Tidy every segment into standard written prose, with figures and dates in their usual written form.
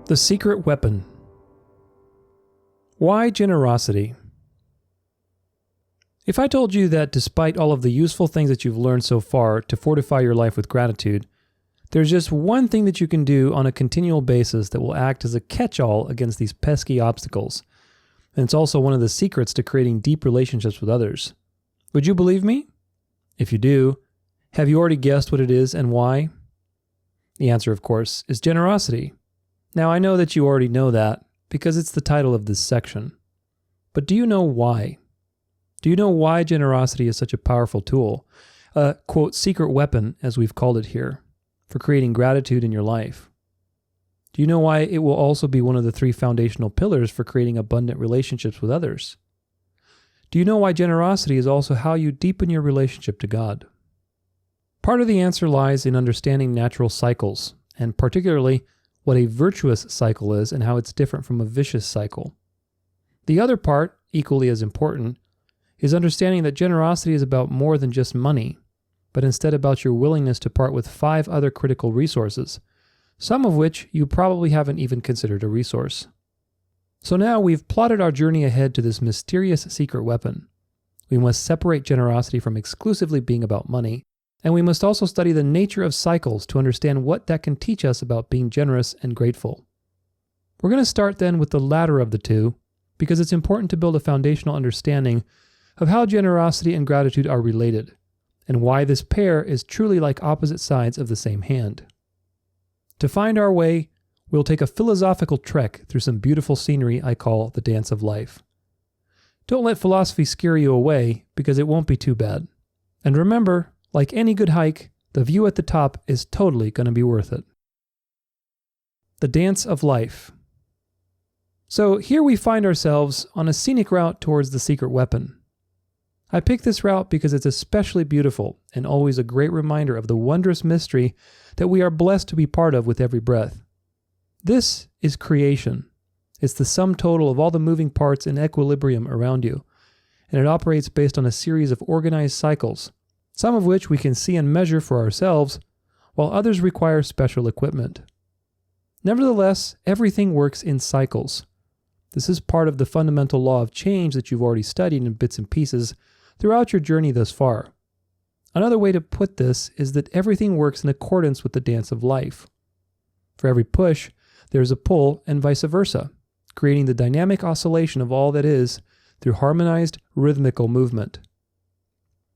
The secret weapon. Why generosity? If I told you that despite all of the useful things that you've learned so far to fortify your life with gratitude, there's just one thing that you can do on a continual basis that will act as a catch-all against these pesky obstacles, and it's also one of the secrets to creating deep relationships with others. Would you believe me? If you do, have you already guessed what it is and why? The answer, of course, is generosity. Now, I know that you already know that because it's the title of this section. But do you know why? Do you know why generosity is such a powerful tool? A, quote, secret weapon, as we've called it here, for creating gratitude in your life. Do you know why it will also be one of the 3 foundational pillars for creating abundant relationships with others? Do you know why generosity is also how you deepen your relationship to God? Part of the answer lies in understanding natural cycles, and particularly what a virtuous cycle is and how it's different from a vicious cycle. The other part, equally as important, is understanding that generosity is about more than just money, but instead about your willingness to part with 5 other critical resources, some of which you probably haven't even considered a resource. So now we've plotted our journey ahead to this mysterious secret weapon. We must separate generosity from exclusively being about money, and we must also study the nature of cycles to understand what that can teach us about being generous and grateful. We're going to start then with the latter of the two, because it's important to build a foundational understanding of how generosity and gratitude are related, and why this pair is truly like opposite sides of the same hand. To find our way, we'll take a philosophical trek through some beautiful scenery I call the dance of life. Don't let philosophy scare you away, because it won't be too bad. And remember, like any good hike, the view at the top is totally going to be worth it. The dance of life. So here we find ourselves on a scenic route towards the secret weapon. I picked this route because it's especially beautiful and always a great reminder of the wondrous mystery that we are blessed to be part of with every breath. This is creation. It's the sum total of all the moving parts in equilibrium around you, and it operates based on a series of organized cycles, some of which we can see and measure for ourselves, while others require special equipment. Nevertheless, everything works in cycles. This is part of the fundamental law of change that you've already studied in bits and pieces throughout your journey thus far. Another way to put this is that everything works in accordance with the dance of life. For every push, there is a pull and vice versa, creating the dynamic oscillation of all that is through harmonized rhythmical movement.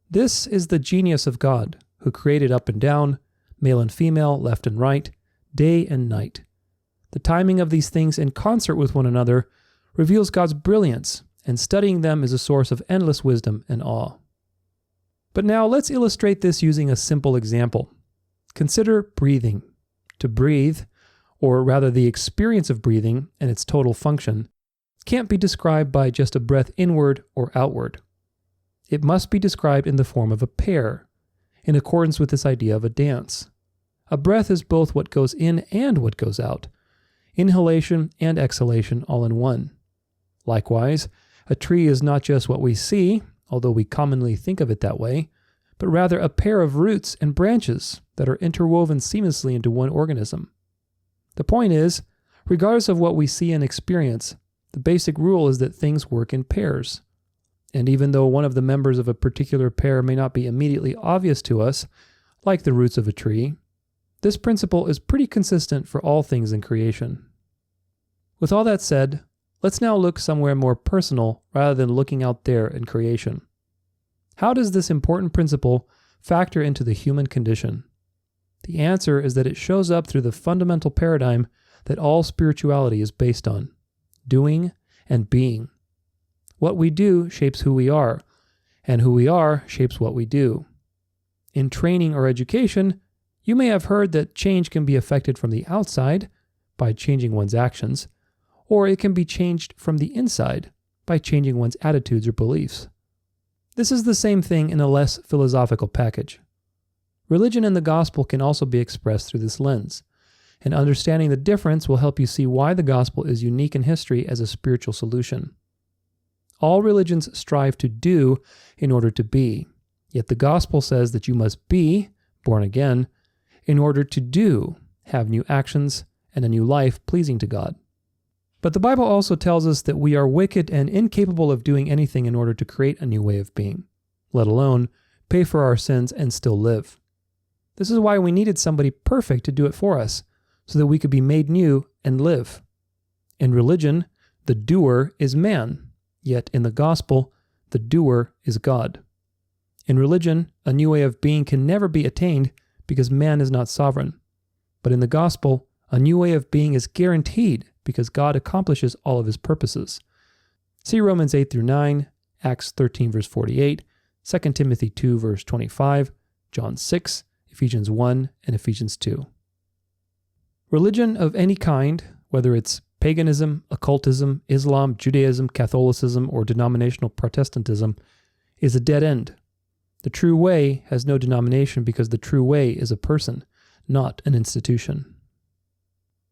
This is the genius of God, who created up and down, male and female, left and right, day and night. The timing of these things in concert with one another reveals God's brilliance, and studying them is a source of endless wisdom and awe. But now let's illustrate this using a simple example. Consider breathing. To breathe, or rather the experience of breathing and its total function, can't be described by just a breath inward or outward. It must be described in the form of a pair, in accordance with this idea of a dance. A breath is both what goes in and what goes out, inhalation and exhalation all in one. Likewise, a tree is not just what we see, although we commonly think of it that way, but rather a pair of roots and branches that are interwoven seamlessly into one organism. The point is, regardless of what we see and experience, the basic rule is that things work in pairs. And even though one of the members of a particular pair may not be immediately obvious to us, like the roots of a tree, this principle is pretty consistent for all things in creation. With all that said, let's now look somewhere more personal rather than looking out there in creation. How does this important principle factor into the human condition? The answer is that it shows up through the fundamental paradigm that all spirituality is based on: doing and being. What we do shapes who we are, and who we are shapes what we do. In training or education, you may have heard that change can be affected from the outside, by changing one's actions, or it can be changed from the inside, by changing one's attitudes or beliefs. This is the same thing in a less philosophical package. Religion and the gospel can also be expressed through this lens, and understanding the difference will help you see why the gospel is unique in history as a spiritual solution. All religions strive to do in order to be, yet the gospel says that you must be born again in order to do, have new actions, and a new life pleasing to God. But the Bible also tells us that we are wicked and incapable of doing anything in order to create a new way of being, let alone pay for our sins and still live. This is why we needed somebody perfect to do it for us, so that we could be made new and live. In religion, the doer is man, yet in the gospel, the doer is God. In religion, a new way of being can never be attained because man is not sovereign. But in the gospel, a new way of being is guaranteed because God accomplishes all of his purposes. See Romans 8 through 9, Acts 13 verse 48, 2 Timothy 2 verse 25, John 6, Ephesians 1, and Ephesians 2. Religion of any kind, whether it's paganism, occultism, Islam, Judaism, Catholicism, or denominational Protestantism, is a dead end. The true way has no denomination because the true way is a person, not an institution.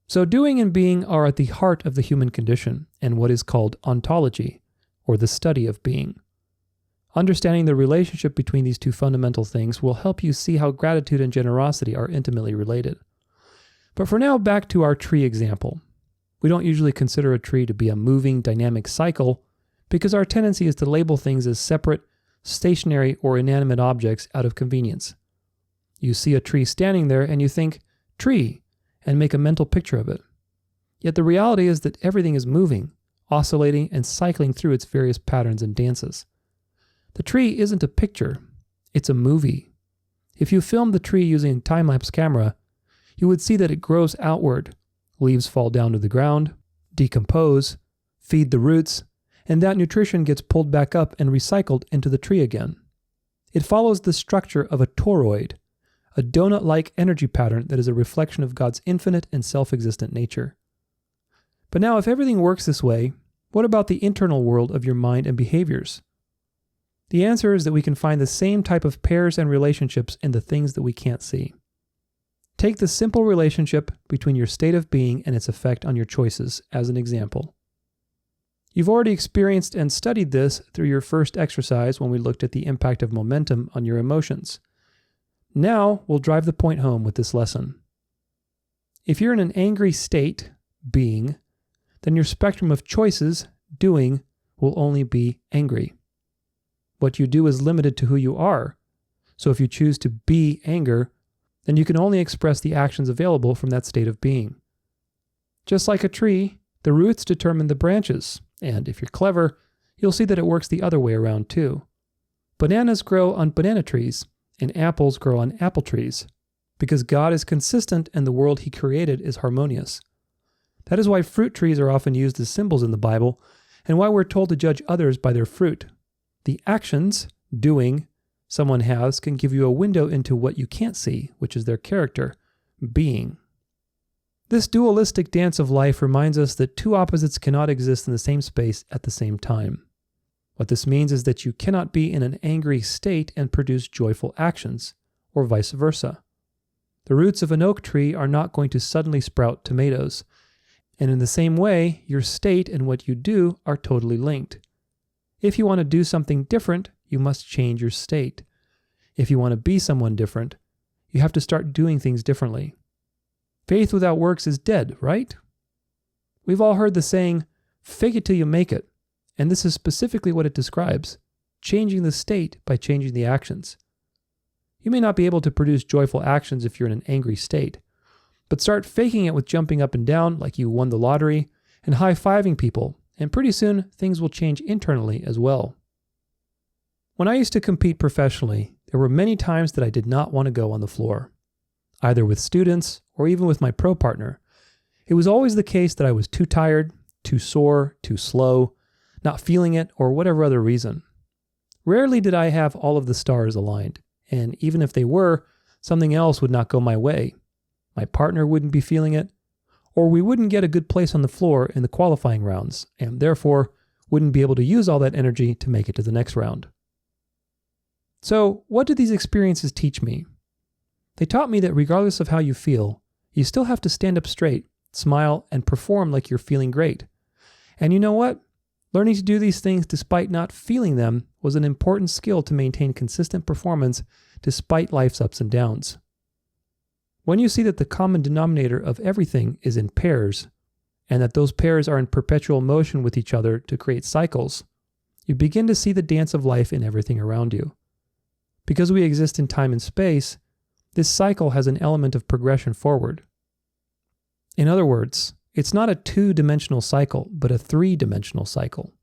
So doing and being are at the heart of the human condition and what is called ontology, or the study of being. Understanding the relationship between these two fundamental things will help you see how gratitude and generosity are intimately related. But for now, back to our tree example. We don't usually consider a tree to be a moving, dynamic cycle because our tendency is to label things as separate, stationary, or inanimate objects out of convenience. You see a tree standing there and you think, tree, and make a mental picture of it. Yet the reality is that everything is moving, oscillating, and cycling through its various patterns and dances. The tree isn't a picture, it's a movie. If you filmed the tree using a time-lapse camera, you would see that it grows outward. Leaves fall down to the ground, decompose, feed the roots, and that nutrition gets pulled back up and recycled into the tree again. It follows the structure of a toroid, a donut-like energy pattern that is a reflection of God's infinite and self-existent nature. But now, if everything works this way, what about the internal world of your mind and behaviors? The answer is that we can find the same type of pairs and relationships in the things that we can't see. Take the simple relationship between your state of being and its effect on your choices as an example. You've already experienced and studied this through your first exercise when we looked at the impact of momentum on your emotions. Now we'll drive the point home with this lesson. If you're in an angry state, being, then your spectrum of choices, doing, will only be angry. What you do is limited to who you are. So if you choose to be anger, then you can only express the actions available from that state of being. Just like a tree, the roots determine the branches, and if you're clever, you'll see that it works the other way around too. Bananas grow on banana trees, and apples grow on apple trees, because God is consistent and the world he created is harmonious. That is why fruit trees are often used as symbols in the Bible, and why we're told to judge others by their fruit. The actions, doing, someone has can give you a window into what you can't see, which is their character, being. This dualistic dance of life reminds us that two opposites cannot exist in the same space at the same time. What this means is that you cannot be in an angry state and produce joyful actions, or vice versa. The roots of an oak tree are not going to suddenly sprout tomatoes, and in the same way, your state and what you do are totally linked. If you want to do something different, you must change your state. If you want to be someone different, you have to start doing things differently. Faith without works is dead, right? We've all heard the saying, fake it till you make it. And this is specifically what it describes, changing the state by changing the actions. You may not be able to produce joyful actions if you're in an angry state, but start faking it with jumping up and down like you won the lottery and high-fiving people, and pretty soon things will change internally as well. When I used to compete professionally, there were many times that I did not want to go on the floor, either with students or even with my pro partner. It was always the case that I was too tired, too sore, too slow, not feeling it, or whatever other reason. Rarely did I have all of the stars aligned, and even if they were, something else would not go my way. My partner wouldn't be feeling it, or we wouldn't get a good place on the floor in the qualifying rounds, and therefore wouldn't be able to use all that energy to make it to the next round. So, what did these experiences teach me? They taught me that regardless of how you feel, you still have to stand up straight, smile, and perform like you're feeling great. And you know what? Learning to do these things despite not feeling them was an important skill to maintain consistent performance despite life's ups and downs. When you see that the common denominator of everything is in pairs, and that those pairs are in perpetual motion with each other to create cycles, you begin to see the dance of life in everything around you. Because we exist in time and space, this cycle has an element of progression forward. In other words, it's not a two-dimensional cycle, but a three-dimensional cycle.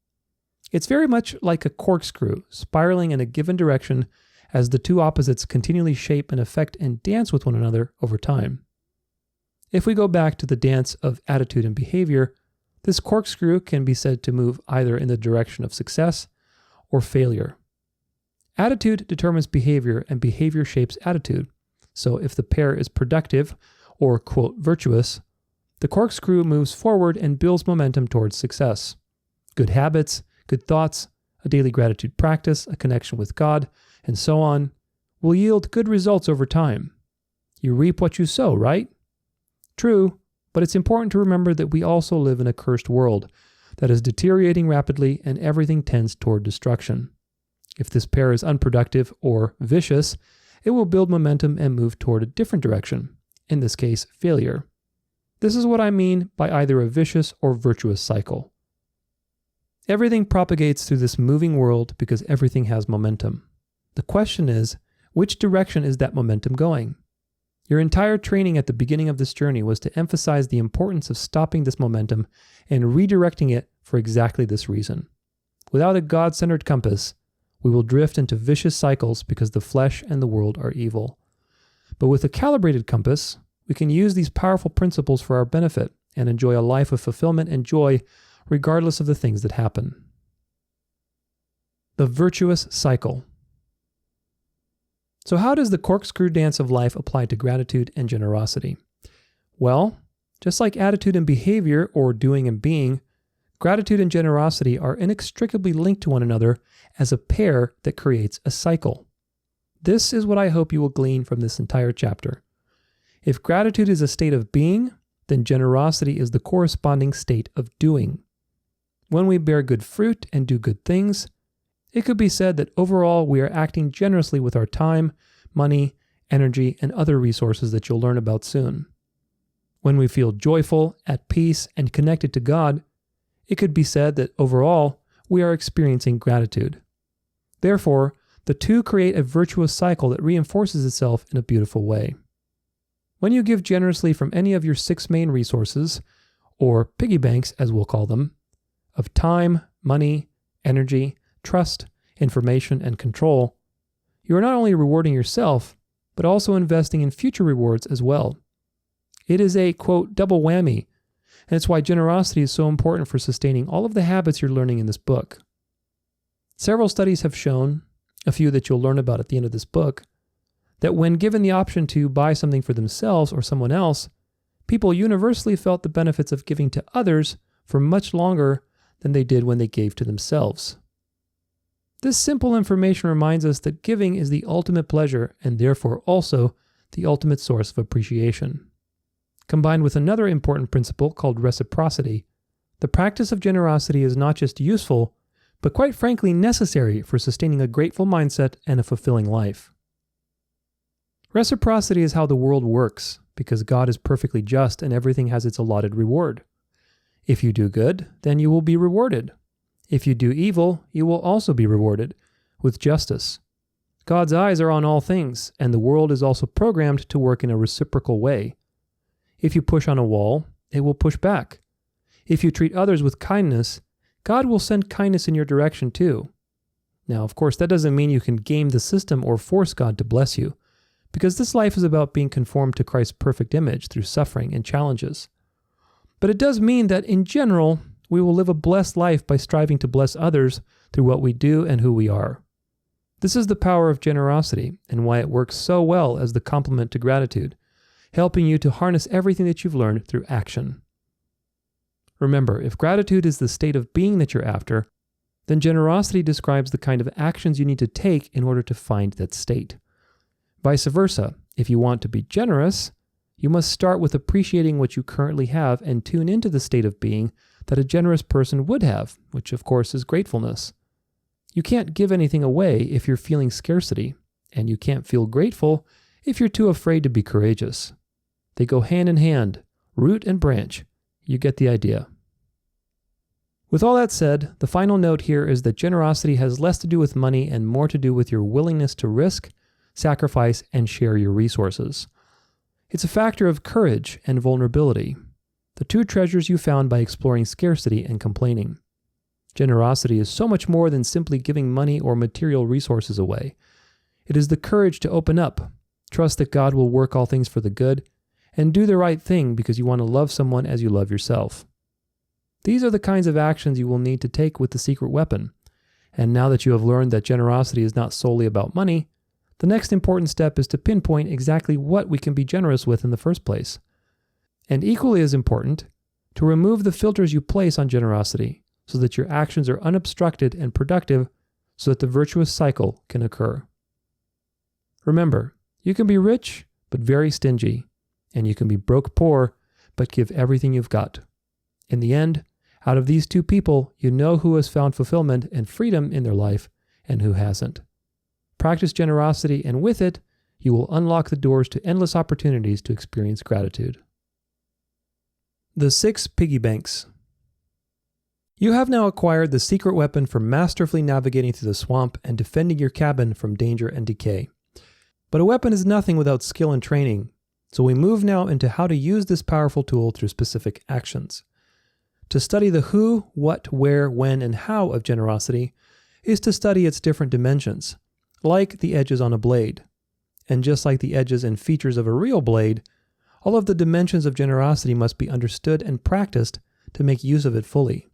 It's very much like a corkscrew, spiraling in a given direction as the two opposites continually shape and affect and dance with one another over time. If we go back to the dance of attitude and behavior, this corkscrew can be said to move either in the direction of success or failure. Attitude determines behavior, and behavior shapes attitude. So if the pair is productive or, quote, virtuous, the corkscrew moves forward and builds momentum towards success. Good habits, good thoughts, a daily gratitude practice, a connection with God, and so on, will yield good results over time. You reap what you sow, right? True, but it's important to remember that we also live in a cursed world that is deteriorating rapidly and everything tends toward destruction. If this pair is unproductive or vicious, it will build momentum and move toward a different direction, in this case, failure. This is what I mean by either a vicious or virtuous cycle. Everything propagates through this moving world because everything has momentum. The question is, which direction is that momentum going? Your entire training at the beginning of this journey was to emphasize the importance of stopping this momentum and redirecting it for exactly this reason. Without a God-centered compass, we will drift into vicious cycles because the flesh and the world are evil. But with a calibrated compass, we can use these powerful principles for our benefit and enjoy a life of fulfillment and joy regardless of the things that happen. The virtuous cycle. So how does the corkscrew dance of life apply to gratitude and generosity? Well, just like attitude and behavior, or doing and being, gratitude and generosity are inextricably linked to one another as a pair that creates a cycle. This is what I hope you will glean from this entire chapter. If gratitude is a state of being, then generosity is the corresponding state of doing. When we bear good fruit and do good things, it could be said that overall we are acting generously with our time, money, energy, and other resources that you'll learn about soon. When we feel joyful, at peace, and connected to God, it could be said that overall we are experiencing gratitude. Therefore, the two create a virtuous cycle that reinforces itself in a beautiful way. When you give generously from any of your 6 main resources, or piggy banks as we'll call them, of time, money, energy, trust, information, and control, you are not only rewarding yourself, but also investing in future rewards as well. It is a, quote, double whammy, and it's why generosity is so important for sustaining all of the habits you're learning in this book. Several studies have shown, a few that you'll learn about at the end of this book, that when given the option to buy something for themselves or someone else, people universally felt the benefits of giving to others for much longer than they did when they gave to themselves. This simple information reminds us that giving is the ultimate pleasure and therefore also the ultimate source of appreciation. Combined with another important principle called reciprocity, the practice of generosity is not just useful, but quite frankly necessary for sustaining a grateful mindset and a fulfilling life. Reciprocity is how the world works, because God is perfectly just and everything has its allotted reward. If you do good, then you will be rewarded. If you do evil, you will also be rewarded with justice. God's eyes are on all things, and the world is also programmed to work in a reciprocal way. If you push on a wall, it will push back. If you treat others with kindness, God will send kindness in your direction too. Now, of course, that doesn't mean you can game the system or force God to bless you, because this life is about being conformed to Christ's perfect image through suffering and challenges. But it does mean that, in general, we will live a blessed life by striving to bless others through what we do and who we are. This is the power of generosity and why it works so well as the complement to gratitude, helping you to harness everything that you've learned through action. Remember, if gratitude is the state of being that you're after, then generosity describes the kind of actions you need to take in order to find that state. Vice versa, if you want to be generous, you must start with appreciating what you currently have and tune into the state of being that a generous person would have, which of course is gratefulness. You can't give anything away if you're feeling scarcity, and you can't feel grateful if you're too afraid to be courageous. They go hand in hand, root and branch. You get the idea. With all that said, the final note here is that generosity has less to do with money and more to do with your willingness to risk, sacrifice, and share your resources. It's a factor of courage and vulnerability, the two treasures you found by exploring scarcity and complaining. Generosity is so much more than simply giving money or material resources away. It is the courage to open up, trust that God will work all things for the good, and do the right thing because you want to love someone as you love yourself. These are the kinds of actions you will need to take with the secret weapon. And now that you have learned that generosity is not solely about money, the next important step is to pinpoint exactly what we can be generous with in the first place. And equally as important, to remove the filters you place on generosity so that your actions are unobstructed and productive so that the virtuous cycle can occur. Remember, you can be rich but very stingy, and you can be broke poor but give everything you've got. In the end, out of these two people, you know who has found fulfillment and freedom in their life and who hasn't. Practice generosity, and with it, you will unlock the doors to endless opportunities to experience gratitude. The 6 piggy banks. You have now acquired the secret weapon for masterfully navigating through the swamp and defending your cabin from danger and decay. But a weapon is nothing without skill and training, so we move now into how to use this powerful tool through specific actions. To study the who, what, where, when, and how of generosity is to study its different dimensions, like the edges on a blade. And just like the edges and features of a real blade, all of the dimensions of generosity must be understood and practiced to make use of it fully.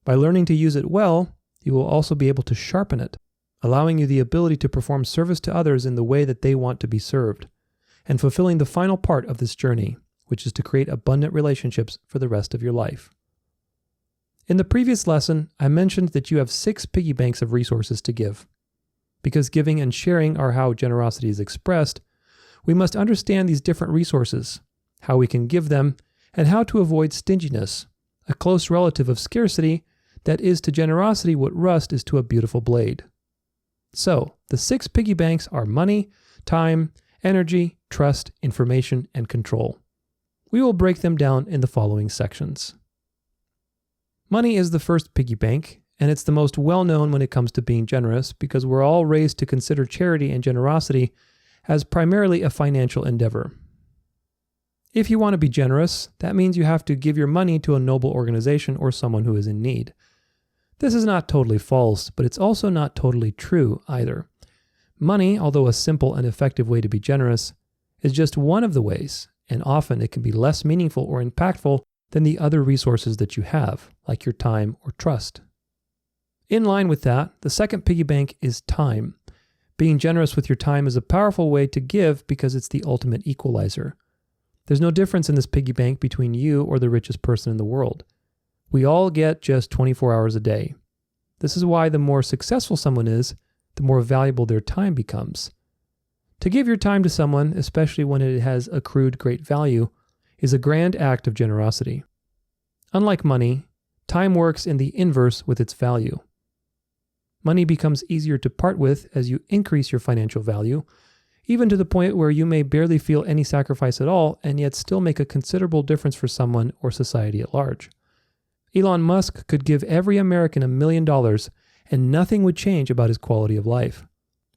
By learning to use it well, you will also be able to sharpen it, allowing you the ability to perform service to others in the way that they want to be served, and fulfilling the final part of this journey, which is to create abundant relationships for the rest of your life. In the previous lesson, I mentioned that you have 6 piggy banks of resources to give. Because giving and sharing are how generosity is expressed, we must understand these different resources, how we can give them, and how to avoid stinginess, a close relative of scarcity that is to generosity what rust is to a beautiful blade. So, the 6 piggy banks are money, time, energy, trust, information, and control. We will break them down in the following sections. Money is the first piggy bank, and it's the most well-known when it comes to being generous because we're all raised to consider charity and generosity as primarily a financial endeavor. If you want to be generous, that means you have to give your money to a noble organization or someone who is in need. This is not totally false, but it's also not totally true either. Money, although a simple and effective way to be generous, is just one of the ways, and often it can be less meaningful or impactful than the other resources that you have, like your time or trust. In line with that, the second piggy bank is time. Being generous with your time is a powerful way to give because it's the ultimate equalizer. There's no difference in this piggy bank between you or the richest person in the world. We all get just 24 hours a day. This is why the more successful someone is, the more valuable their time becomes. To give your time to someone, especially when it has accrued great value, is a grand act of generosity. Unlike money, time works in the inverse with its value. Money becomes easier to part with as you increase your financial value, even to the point where you may barely feel any sacrifice at all and yet still make a considerable difference for someone or society at large. Elon Musk could give every American $1 million and nothing would change about his quality of life,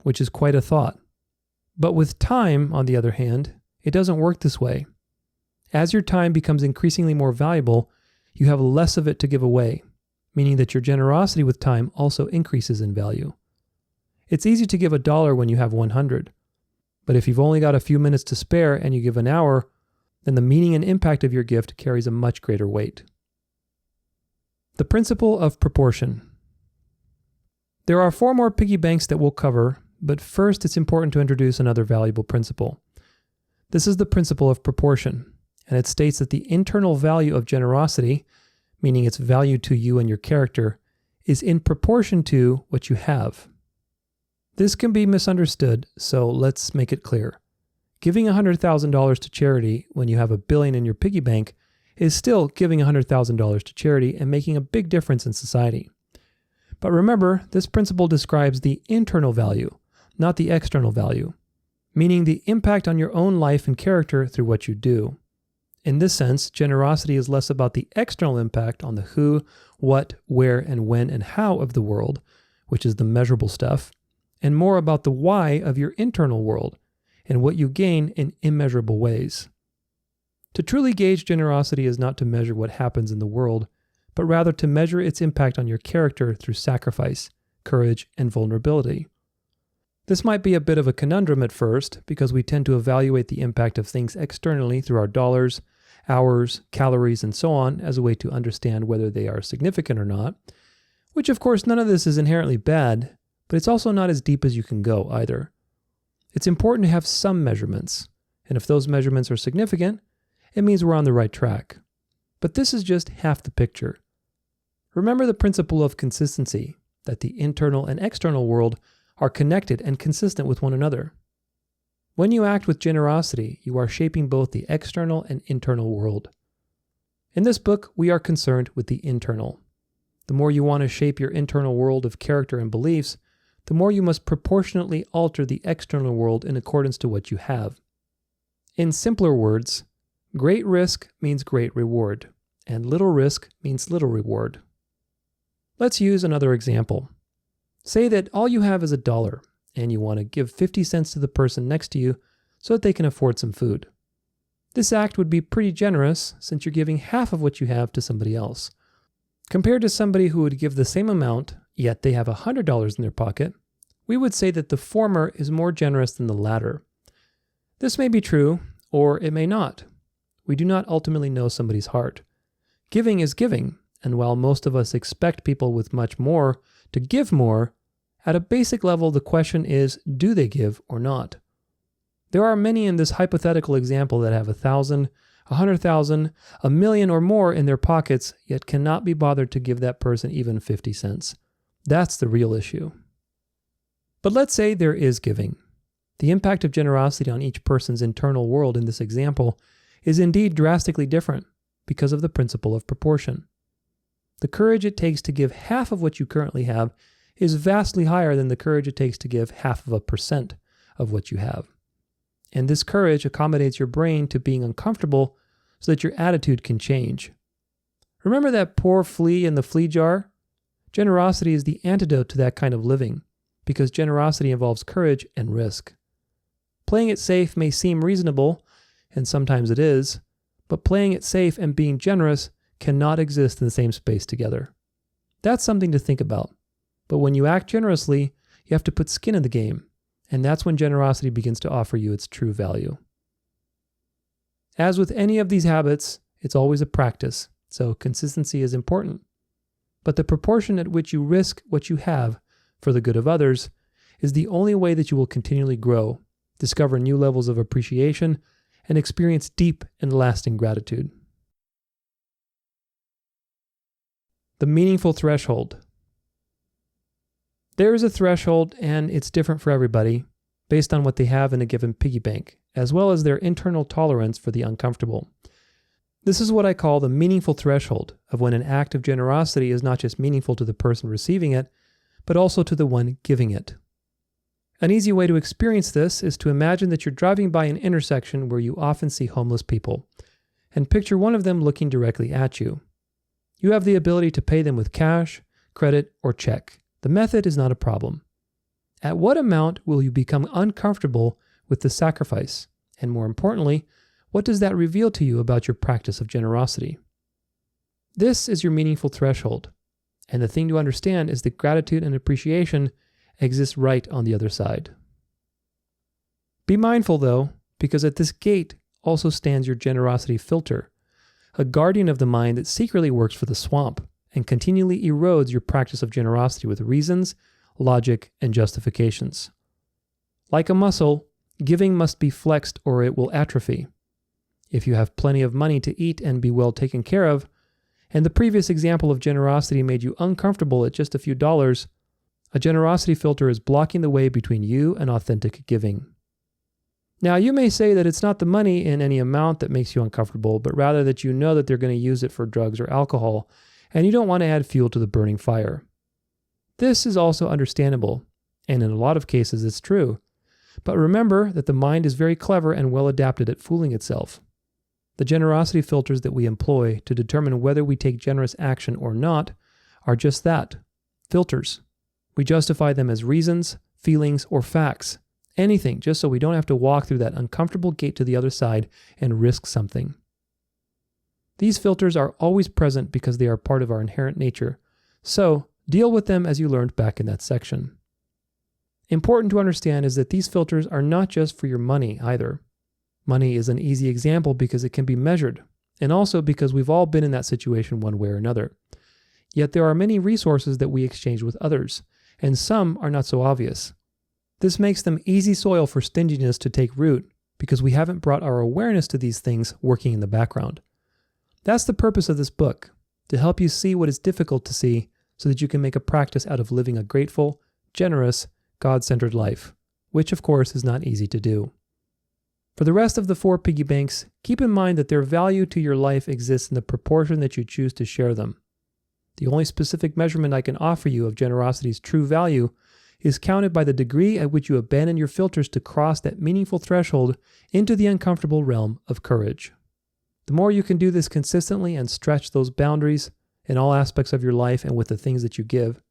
which is quite a thought. But with time, on the other hand, it doesn't work this way. As your time becomes increasingly more valuable, you have less of it to give away, meaning that your generosity with time also increases in value. It's easy to give $1 when you have 100, but if you've only got a few minutes to spare and you give an hour, then the meaning and impact of your gift carries a much greater weight. The principle of proportion. There are 4 more piggy banks that we'll cover, but first it's important to introduce another valuable principle. This is the principle of proportion, and it states that the internal value of generosity, meaning its value to you and your character, is in proportion to what you have. This can be misunderstood, so let's make it clear. Giving $100,000 to charity when you have $1 billion in your piggy bank is still giving $100,000 to charity and making a big difference in society. But remember, this principle describes the internal value, not the external value, meaning the impact on your own life and character through what you do. In this sense, generosity is less about the external impact on the who, what, where, and when and how of the world, which is the measurable stuff, and more about the why of your internal world and what you gain in immeasurable ways. To truly gauge generosity is not to measure what happens in the world, but rather to measure its impact on your character through sacrifice, courage, and vulnerability. This might be a bit of a conundrum at first because we tend to evaluate the impact of things externally through our dollars, hours, calories, and so on as a way to understand whether they are significant or not, which of course none of this is inherently bad, but it's also not as deep as you can go either. It's important to have some measurements, and if those measurements are significant, it means we're on the right track. But this is just half the picture. Remember the principle of consistency, that the internal and external world are connected and consistent with one another. When you act with generosity, you are shaping both the external and internal world. In this book, we are concerned with the internal. The more you want to shape your internal world of character and beliefs, the more you must proportionately alter the external world in accordance to what you have. In simpler words, great risk means great reward, and little risk means little reward. Let's use another example. Say that all you have is $1, and you want to give 50 cents to the person next to you so that they can afford some food. This act would be pretty generous since you're giving half of what you have to somebody else. Compared to somebody who would give the same amount, yet they have $100 in their pocket, we would say that the former is more generous than the latter. This may be true, or it may not. We do not ultimately know somebody's heart. Giving is giving, and while most of us expect people with much more to give more, at a basic level the question is, do they give or not? There are many in this hypothetical example that have 1,000, 100,000, 1,000,000 or more in their pockets, yet cannot be bothered to give that person even 50 cents. That's the real issue. But let's say there is giving. The impact of generosity on each person's internal world in this example is indeed drastically different because of the principle of proportion. The courage it takes to give half of what you currently have is vastly higher than the courage it takes to give 0.5% of what you have. And this courage accommodates your brain to being uncomfortable so that your attitude can change. Remember that poor flea in the flea jar? Generosity is the antidote to that kind of living, because generosity involves courage and risk. Playing it safe may seem reasonable, and sometimes it is, but playing it safe and being generous cannot exist in the same space together. That's something to think about. But when you act generously, you have to put skin in the game, and that's when generosity begins to offer you its true value. As with any of these habits, it's always a practice, so consistency is important. But the proportion at which you risk what you have for the good of others is the only way that you will continually grow, discover new levels of appreciation, and experience deep and lasting gratitude. The meaningful threshold. There is a threshold, and it's different for everybody, based on what they have in a given piggy bank, as well as their internal tolerance for the uncomfortable. This is what I call the meaningful threshold of when an act of generosity is not just meaningful to the person receiving it, but also to the one giving it. An easy way to experience this is to imagine that you're driving by an intersection where you often see homeless people, and picture one of them looking directly at you. You have the ability to pay them with cash, credit, or check. The method is not a problem. At what amount will you become uncomfortable with the sacrifice? And more importantly, what does that reveal to you about your practice of generosity? This is your meaningful threshold. And the thing to understand is that gratitude and appreciation exists right on the other side. Be mindful though, because at this gate also stands your generosity filter, a guardian of the mind that secretly works for the swamp and continually erodes your practice of generosity with reasons, logic, and justifications. Like a muscle, giving must be flexed or it will atrophy. If you have plenty of money to eat and be well taken care of, and the previous example of generosity made you uncomfortable at just a few dollars, a generosity filter is blocking the way between you and authentic giving. Now, you may say that it's not the money in any amount that makes you uncomfortable, but rather that you know that they're going to use it for drugs or alcohol, and you don't want to add fuel to the burning fire. This is also understandable, and in a lot of cases it's true. But remember that the mind is very clever and well adapted at fooling itself. The generosity filters that we employ to determine whether we take generous action or not are just that, filters. We justify them as reasons, feelings, or facts. Anything, just so we don't have to walk through that uncomfortable gate to the other side and risk something. These filters are always present because they are part of our inherent nature. So, deal with them as you learned back in that section. Important to understand is that these filters are not just for your money either. Money is an easy example because it can be measured, and also because we've all been in that situation one way or another. Yet there are many resources that we exchange with others, and some are not so obvious. This makes them easy soil for stinginess to take root because we haven't brought our awareness to these things working in the background. That's the purpose of this book, to help you see what is difficult to see so that you can make a practice out of living a grateful, generous, God-centered life, which of course is not easy to do. For the rest of the 4 piggy banks, keep in mind that their value to your life exists in the proportion that you choose to share them. The only specific measurement I can offer you of generosity's true value is counted by the degree at which you abandon your filters to cross that meaningful threshold into the uncomfortable realm of courage. The more you can do this consistently and stretch those boundaries in all aspects of your life and with the things that you give,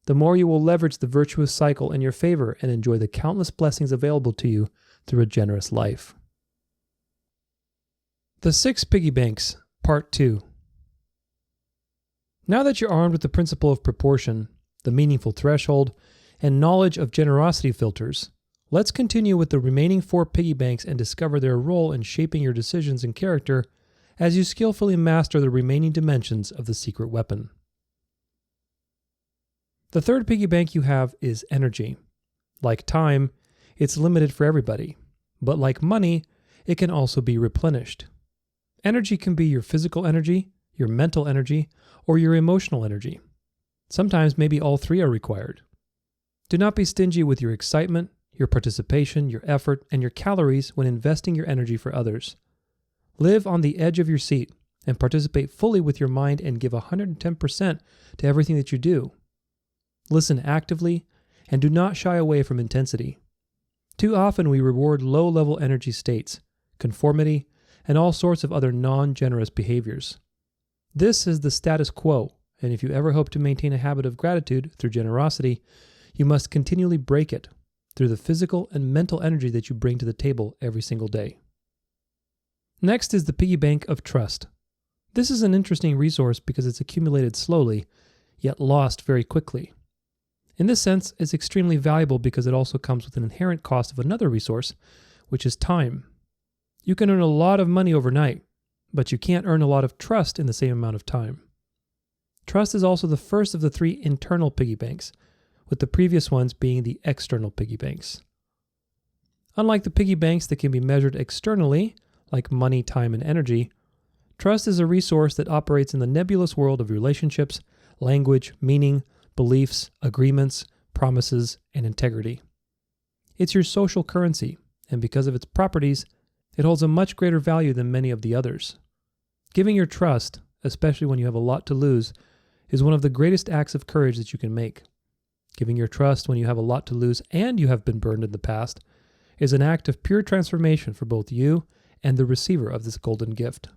the more you will leverage the virtuous cycle in your favor and enjoy the countless blessings available to you through a generous life. The 6 Piggy Banks, Part 2. Now that you're armed with the principle of proportion, the meaningful threshold, and knowledge of generosity filters, let's continue with the remaining 4 piggy banks and discover their role in shaping your decisions and character as you skillfully master the remaining dimensions of the secret weapon. The 3rd piggy bank you have is energy. Like time, it's limited for everybody, but like money, it can also be replenished. Energy can be your physical energy, your mental energy, or your emotional energy. Sometimes maybe all 3 are required. Do not be stingy with your excitement, your participation, your effort, and your calories when investing your energy for others. Live on the edge of your seat and participate fully with your mind and give 110% to everything that you do. Listen actively and do not shy away from intensity. Too often we reward low-level energy states, conformity, and all sorts of other non-generous behaviors. This is the status quo, and if you ever hope to maintain a habit of gratitude through generosity, you must continually break it through the physical and mental energy that you bring to the table every single day. Next is the piggy bank of trust. This is an interesting resource because it's accumulated slowly, yet lost very quickly. In this sense, it's extremely valuable because it also comes with an inherent cost of another resource, which is time. You can earn a lot of money overnight, but you can't earn a lot of trust in the same amount of time. Trust is also the first of the 3 internal piggy banks, with the previous ones being the external piggy banks. Unlike the piggy banks that can be measured externally, like money, time, and energy, trust is a resource that operates in the nebulous world of relationships, language, meaning, beliefs, agreements, promises, and integrity. It's your social currency, and because of its properties, it holds a much greater value than many of the others. Giving your trust, especially when you have a lot to lose, is one of the greatest acts of courage that you can make. Giving your trust when you have a lot to lose and you have been burned in the past is an act of pure transformation for both you and the receiver of this golden gift.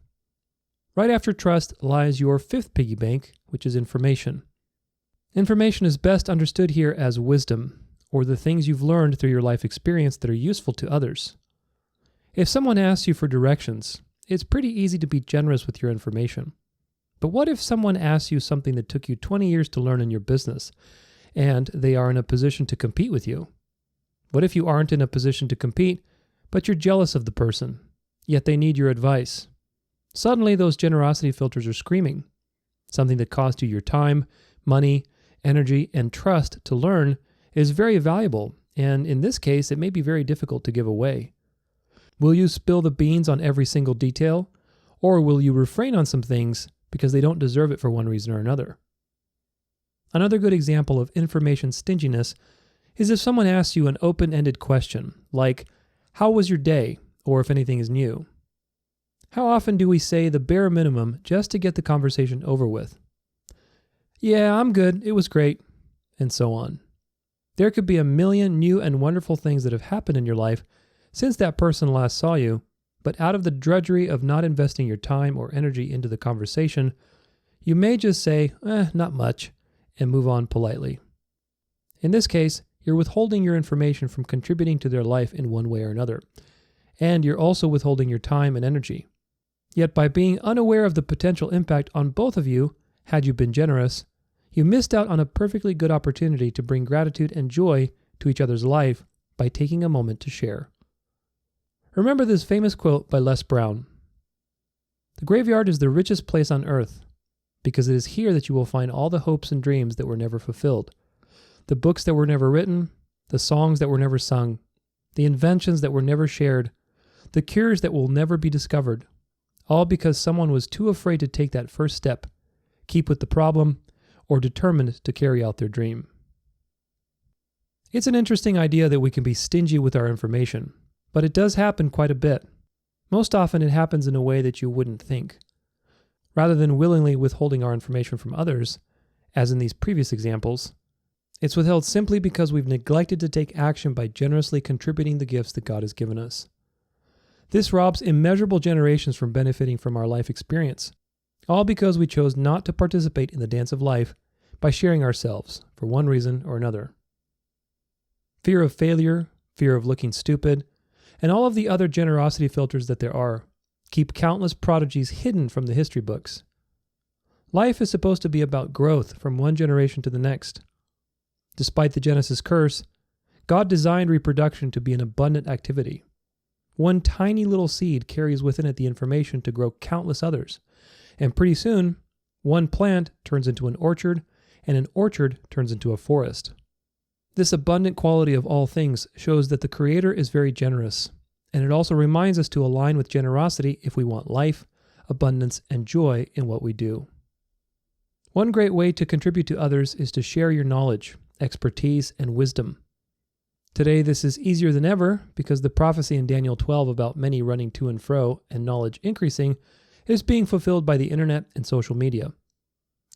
Right after trust lies your 5th piggy bank, which is information. Information is best understood here as wisdom, or the things you've learned through your life experience that are useful to others. If someone asks you for directions, it's pretty easy to be generous with your information. But what if someone asks you something that took you 20 years to learn in your business, and they are in a position to compete with you? What if you aren't in a position to compete, but you're jealous of the person, yet they need your advice? Suddenly, those generosity filters are screaming. Something that cost you your time, money, energy, and trust to learn is very valuable, and in this case, it may be very difficult to give away. Will you spill the beans on every single detail, or will you refrain on some things because they don't deserve it for one reason or another? Another good example of information stinginess is if someone asks you an open-ended question, like, "How was your day?" or if anything is new. How often do we say the bare minimum just to get the conversation over with? "Yeah, I'm good. It was great," and so on. There could be a million new and wonderful things that have happened in your life since that person last saw you, but out of the drudgery of not investing your time or energy into the conversation, you may just say, not much, and move on politely. In this case, you're withholding your information from contributing to their life in one way or another, and you're also withholding your time and energy. Yet by being unaware of the potential impact on both of you, had you been generous, you missed out on a perfectly good opportunity to bring gratitude and joy to each other's life by taking a moment to share. Remember this famous quote by Les Brown: "The graveyard is the richest place on earth, because it is here that you will find all the hopes and dreams that were never fulfilled, the books that were never written, the songs that were never sung, the inventions that were never shared, the cures that will never be discovered, all because someone was too afraid to take that first step, keep with the problem, or determined to carry out their dream." It's an interesting idea that we can be stingy with our information, but it does happen quite a bit. Most often it happens in a way that you wouldn't think. Rather than willingly withholding our information from others, as in these previous examples, it's withheld simply because we've neglected to take action by generously contributing the gifts that God has given us. This robs immeasurable generations from benefiting from our life experience, all because we chose not to participate in the dance of life by sharing ourselves for one reason or another. Fear of failure, fear of looking stupid, and all of the other generosity filters that there are keep countless prodigies hidden from the history books. Life is supposed to be about growth from one generation to the next. Despite the Genesis curse, God designed reproduction to be an abundant activity. One tiny little seed carries within it the information to grow countless others, and pretty soon, one plant turns into an orchard, and an orchard turns into a forest. This abundant quality of all things shows that the Creator is very generous, and it also reminds us to align with generosity if we want life, abundance, and joy in what we do. One great way to contribute to others is to share your knowledge, expertise, and wisdom. Today, this is easier than ever because the prophecy in Daniel 12 about many running to and fro and knowledge increasing is being fulfilled by the internet and social media.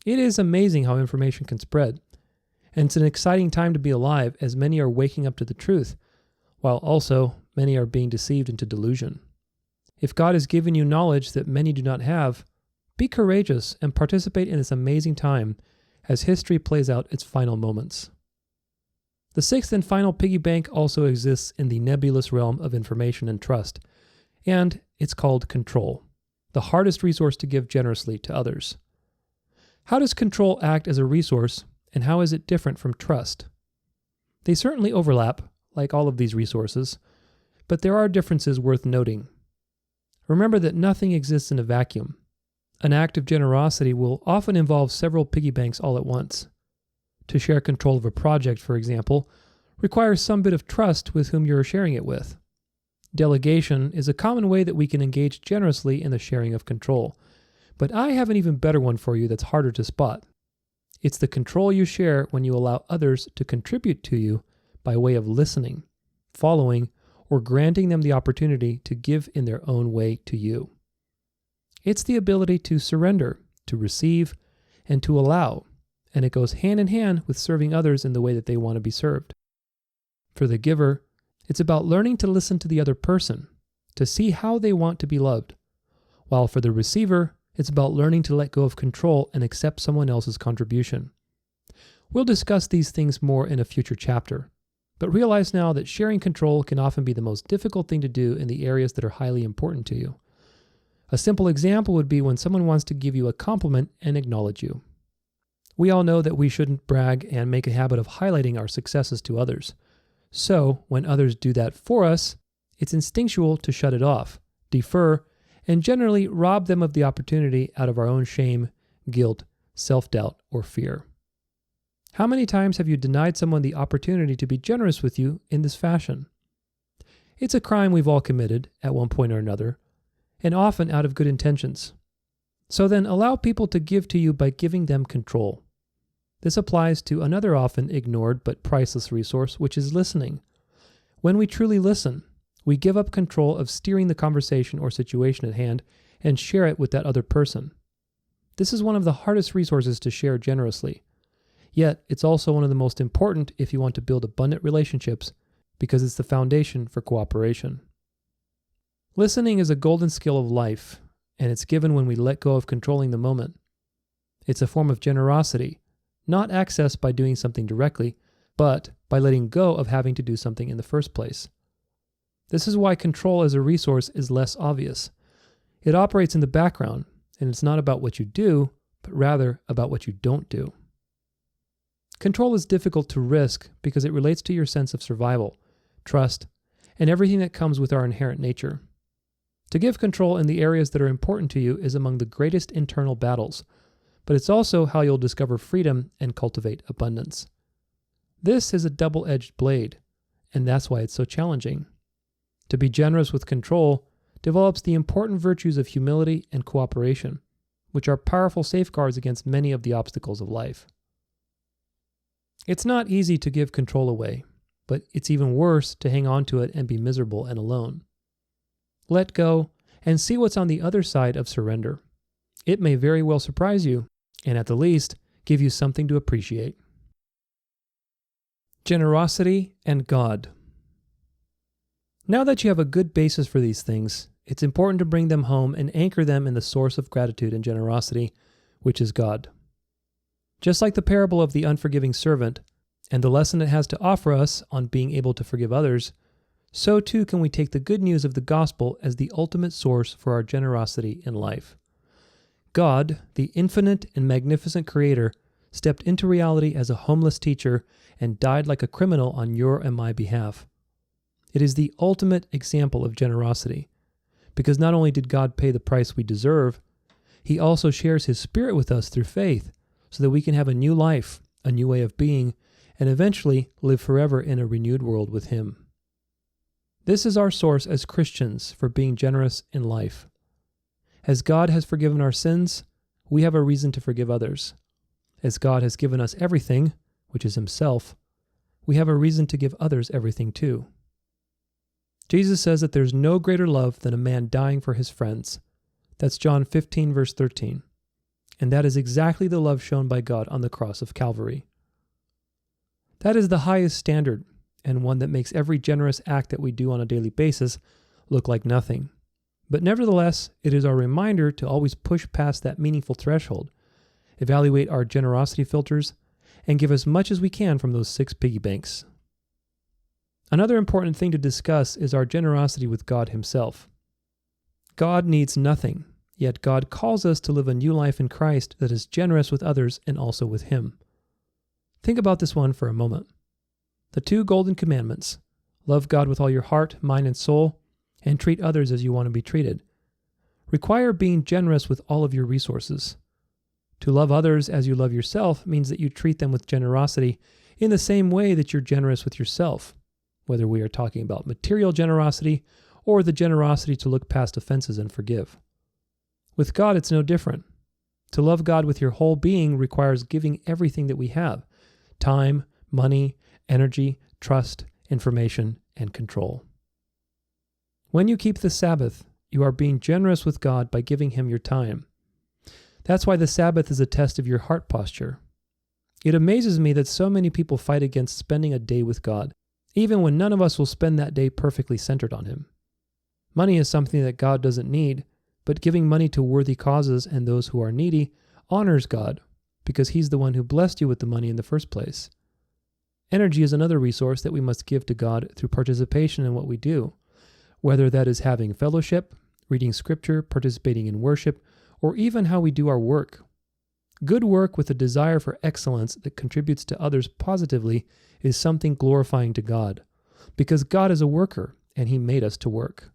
It is amazing how information can spread, and it's an exciting time to be alive as many are waking up to the truth, while also many are being deceived into delusion. If God has given you knowledge that many do not have, be courageous and participate in this amazing time as history plays out its final moments. The sixth and final piggy bank also exists in the nebulous realm of information and trust, and it's called control, the hardest resource to give generously to others. How does control act as a resource, and how is it different from trust? They certainly overlap, like all of these resources, but there are differences worth noting. Remember that nothing exists in a vacuum. An act of generosity will often involve several piggy banks all at once. To share control of a project, for example, requires some bit of trust with whom you're sharing it with. Delegation is a common way that we can engage generously in the sharing of control, but I have an even better one for you that's harder to spot. It's the control you share when you allow others to contribute to you by way of listening, following, or granting them the opportunity to give in their own way to you. It's the ability to surrender, to receive, and to allow, and it goes hand in hand with serving others in the way that they want to be served. For the giver, it's about learning to listen to the other person, to see how they want to be loved, while for the receiver, it's about learning to let go of control and accept someone else's contribution. We'll discuss these things more in a future chapter, but realize now that sharing control can often be the most difficult thing to do in the areas that are highly important to you. A simple example would be when someone wants to give you a compliment and acknowledge you. We all know that we shouldn't brag and make a habit of highlighting our successes to others. So, when others do that for us, it's instinctual to shut it off, defer, and generally rob them of the opportunity out of our own shame, guilt, self-doubt, or fear. How many times have you denied someone the opportunity to be generous with you in this fashion? It's a crime we've all committed at one point or another, and often out of good intentions. So then allow people to give to you by giving them control. This applies to another often ignored but priceless resource, which is listening. When we truly listen, we give up control of steering the conversation or situation at hand and share it with that other person. This is one of the hardest resources to share generously. Yet, it's also one of the most important if you want to build abundant relationships because it's the foundation for cooperation. Listening is a golden skill of life, and it's given when we let go of controlling the moment. It's a form of generosity, not accessed by doing something directly, but by letting go of having to do something in the first place. This is why control as a resource is less obvious. It operates in the background, and it's not about what you do, but rather about what you don't do. Control is difficult to risk because it relates to your sense of survival, trust, and everything that comes with our inherent nature. To give control in the areas that are important to you is among the greatest internal battles, but it's also how you'll discover freedom and cultivate abundance. This is a double-edged blade, and that's why it's so challenging. To be generous with control develops the important virtues of humility and cooperation, which are powerful safeguards against many of the obstacles of life. It's not easy to give control away, but it's even worse to hang on to it and be miserable and alone. Let go and see what's on the other side of surrender. It may very well surprise you, and at the least, give you something to appreciate. Generosity and God. Now that you have a good basis for these things, it's important to bring them home and anchor them in the source of gratitude and generosity, which is God. Just like the parable of the unforgiving servant and the lesson it has to offer us on being able to forgive others, so too can we take the good news of the gospel as the ultimate source for our generosity in life. God, the infinite and magnificent creator, stepped into reality as a homeless teacher and died like a criminal on your and my behalf. It is the ultimate example of generosity, because not only did God pay the price we deserve, He also shares His Spirit with us through faith so that we can have a new life, a new way of being, and eventually live forever in a renewed world with Him. This is our source as Christians for being generous in life. As God has forgiven our sins, we have a reason to forgive others. As God has given us everything, which is Himself, we have a reason to give others everything too. Jesus says that there's no greater love than a man dying for his friends. That's John 15, verse 13. And that is exactly the love shown by God on the cross of Calvary. That is the highest standard, and one that makes every generous act that we do on a daily basis look like nothing. But nevertheless, it is our reminder to always push past that meaningful threshold, evaluate our generosity filters, and give as much as we can from those 6 piggy banks. Another important thing to discuss is our generosity with God Himself. God needs nothing, yet God calls us to live a new life in Christ that is generous with others and also with Him. Think about this one for a moment. The 2 golden commandments, love God with all your heart, mind, and soul, and treat others as you want to be treated, require being generous with all of your resources. To love others as you love yourself means that you treat them with generosity in the same way that you're generous with yourself, whether we are talking about material generosity or the generosity to look past offenses and forgive. With God, it's no different. To love God with your whole being requires giving everything that we have: time, money, energy, trust, information, and control. When you keep the Sabbath, you are being generous with God by giving Him your time. That's why the Sabbath is a test of your heart posture. It amazes me that so many people fight against spending a day with God, even when none of us will spend that day perfectly centered on Him. Money is something that God doesn't need, but giving money to worthy causes and those who are needy honors God, because He's the one who blessed you with the money in the first place. Energy is another resource that we must give to God through participation in what we do, whether that is having fellowship, reading scripture, participating in worship, or even how we do our work. Good work with a desire for excellence that contributes to others positively is something glorifying to God, because God is a worker and He made us to work.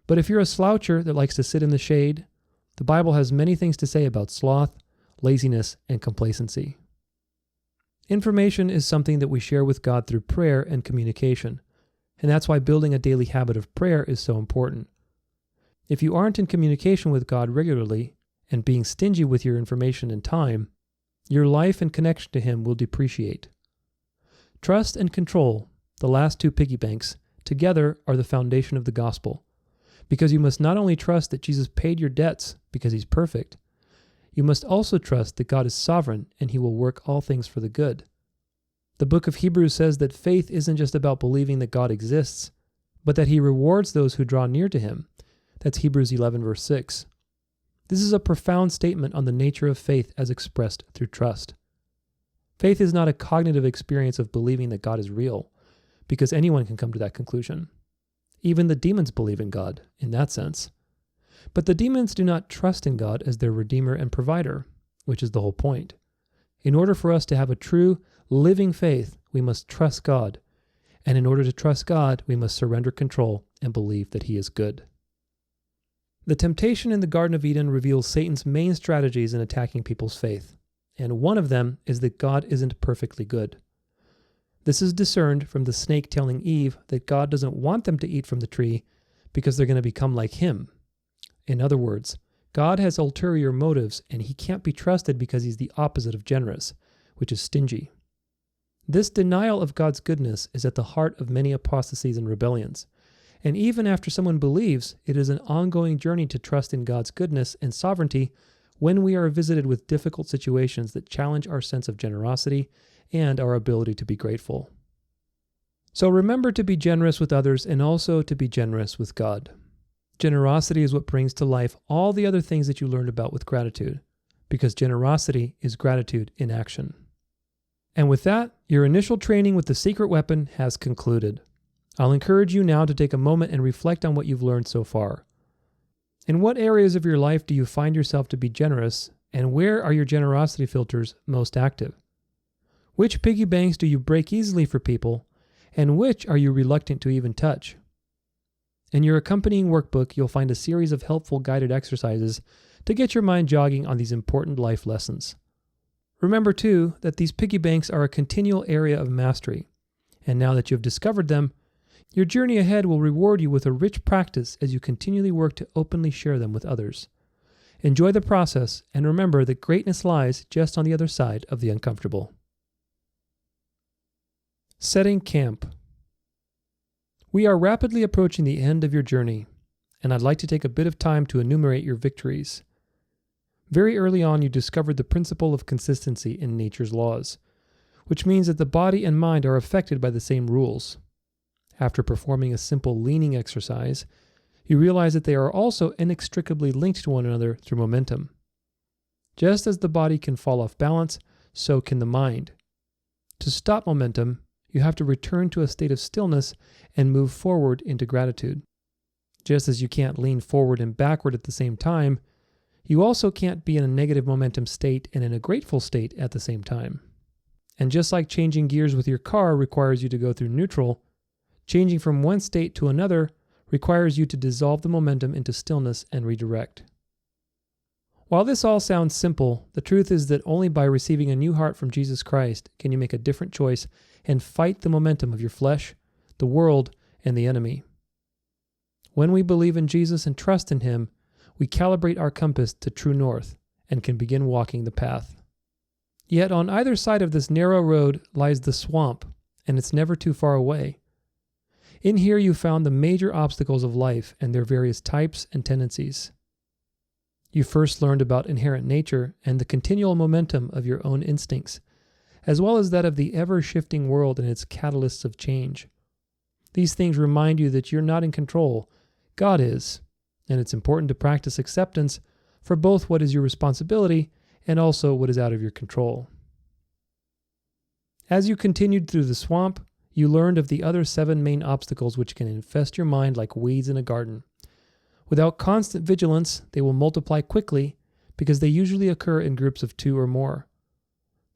But if you're a sloucher that likes to sit in the shade, the Bible has many things to say about sloth, laziness, and complacency. Information is something that we share with God through prayer and communication, and that's why building a daily habit of prayer is so important. If you aren't in communication with God regularly and being stingy with your information and time, your life and connection to Him will depreciate. Trust and control, the last 2 piggy banks, together are the foundation of the gospel, because you must not only trust that Jesus paid your debts because He's perfect, you must also trust that God is sovereign and he will work all things for the good. The book of Hebrews says that faith isn't just about believing that God exists, but that he rewards those who draw near to him. That's Hebrews 11, verse 6. This is a profound statement on the nature of faith as expressed through trust. Faith is not a cognitive experience of believing that God is real, because anyone can come to that conclusion. Even the demons believe in God, in that sense. But the demons do not trust in God as their Redeemer and Provider, which is the whole point. In order for us to have a true, living faith, we must trust God. And in order to trust God, we must surrender control and believe that he is good. The temptation in the Garden of Eden reveals Satan's main strategies in attacking people's faith, and one of them is that God isn't perfectly good. This is discerned from the snake telling Eve that God doesn't want them to eat from the tree because they're going to become like him. In other words, God has ulterior motives and he can't be trusted because he's the opposite of generous, which is stingy. This denial of God's goodness is at the heart of many apostasies and rebellions. And even after someone believes, it is an ongoing journey to trust in God's goodness and sovereignty when we are visited with difficult situations that challenge our sense of generosity and our ability to be grateful. So remember to be generous with others and also to be generous with God. Generosity is what brings to life all the other things that you learned about with gratitude, because generosity is gratitude in action. And with that, your initial training with the secret weapon has concluded. I'll encourage you now to take a moment and reflect on what you've learned so far. In what areas of your life do you find yourself to be generous, and where are your generosity filters most active? Which piggy banks do you break easily for people, and which are you reluctant to even touch? In your accompanying workbook, you'll find a series of helpful guided exercises to get your mind jogging on these important life lessons. Remember, too, that these piggy banks are a continual area of mastery, and now that you have discovered them, your journey ahead will reward you with a rich practice as you continually work to openly share them with others. Enjoy the process, and remember that greatness lies just on the other side of the uncomfortable. Setting camp. We are rapidly approaching the end of your journey, and I'd like to take a bit of time to enumerate your victories. Very early on, you discovered the principle of consistency in nature's laws, which means that the body and mind are affected by the same rules. After performing a simple leaning exercise, you realize that they are also inextricably linked to one another through momentum. Just as the body can fall off balance, so can the mind. To stop momentum, you have to return to a state of stillness and move forward into gratitude. Just as you can't lean forward and backward at the same time, you also can't be in a negative momentum state and in a grateful state at the same time. And just like changing gears with your car requires you to go through neutral, changing from one state to another requires you to dissolve the momentum into stillness and redirect. While this all sounds simple, the truth is that only by receiving a new heart from Jesus Christ can you make a different choice and fight the momentum of your flesh, the world, and the enemy. When we believe in Jesus and trust in him, we calibrate our compass to true north and can begin walking the path. Yet on either side of this narrow road lies the swamp, and it's never too far away. In here you found the major obstacles of life and their various types and tendencies. You first learned about inherent nature and the continual momentum of your own instincts, as well as that of the ever-shifting world and its catalysts of change. These things remind you that you're not in control, God is, and it's important to practice acceptance for both what is your responsibility and also what is out of your control. As you continued through the swamp, you learned of the other 7 main obstacles which can infest your mind like weeds in a garden. Without constant vigilance, they will multiply quickly because they usually occur in groups of 2 or more.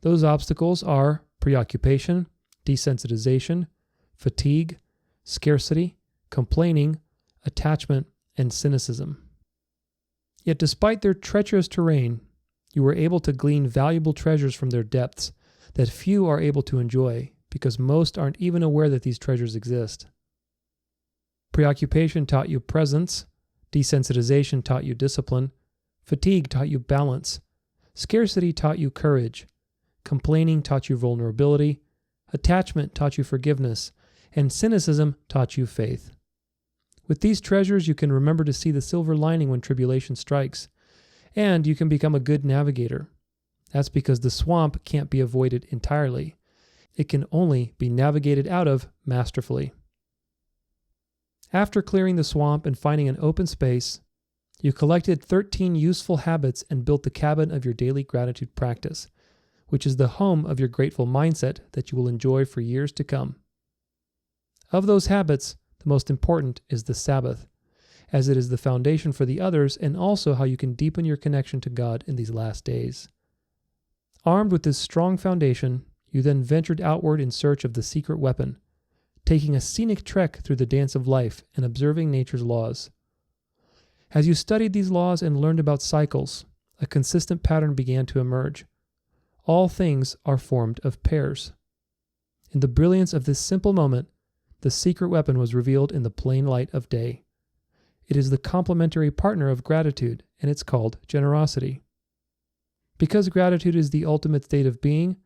Those obstacles are preoccupation, desensitization, fatigue, scarcity, complaining, attachment, and cynicism. Yet despite their treacherous terrain, you were able to glean valuable treasures from their depths that few are able to enjoy because most aren't even aware that these treasures exist. Preoccupation taught you presence, desensitization taught you discipline, fatigue taught you balance, scarcity taught you courage, complaining taught you vulnerability, attachment taught you forgiveness, and cynicism taught you faith. With these treasures, you can remember to see the silver lining when tribulation strikes, And you can become a good navigator. That's because the swamp can't be avoided entirely. It can only be navigated out of masterfully. After clearing the swamp and finding an open space, you collected 13 useful habits and built the cabin of your daily gratitude practice, which is the home of your grateful mindset that you will enjoy for years to come. Of those habits, the most important is the Sabbath, as it is the foundation for the others and also how you can deepen your connection to God in these last days. Armed with this strong foundation, you then ventured outward in search of the secret weapon, taking a scenic trek through the dance of life and observing nature's laws. As you studied these laws and learned about cycles, a consistent pattern began to emerge. All things are formed of pairs. In the brilliance of this simple moment, the secret weapon was revealed in the plain light of day. It is the complementary partner of gratitude, and it's called generosity. Because gratitude is the ultimate state of being,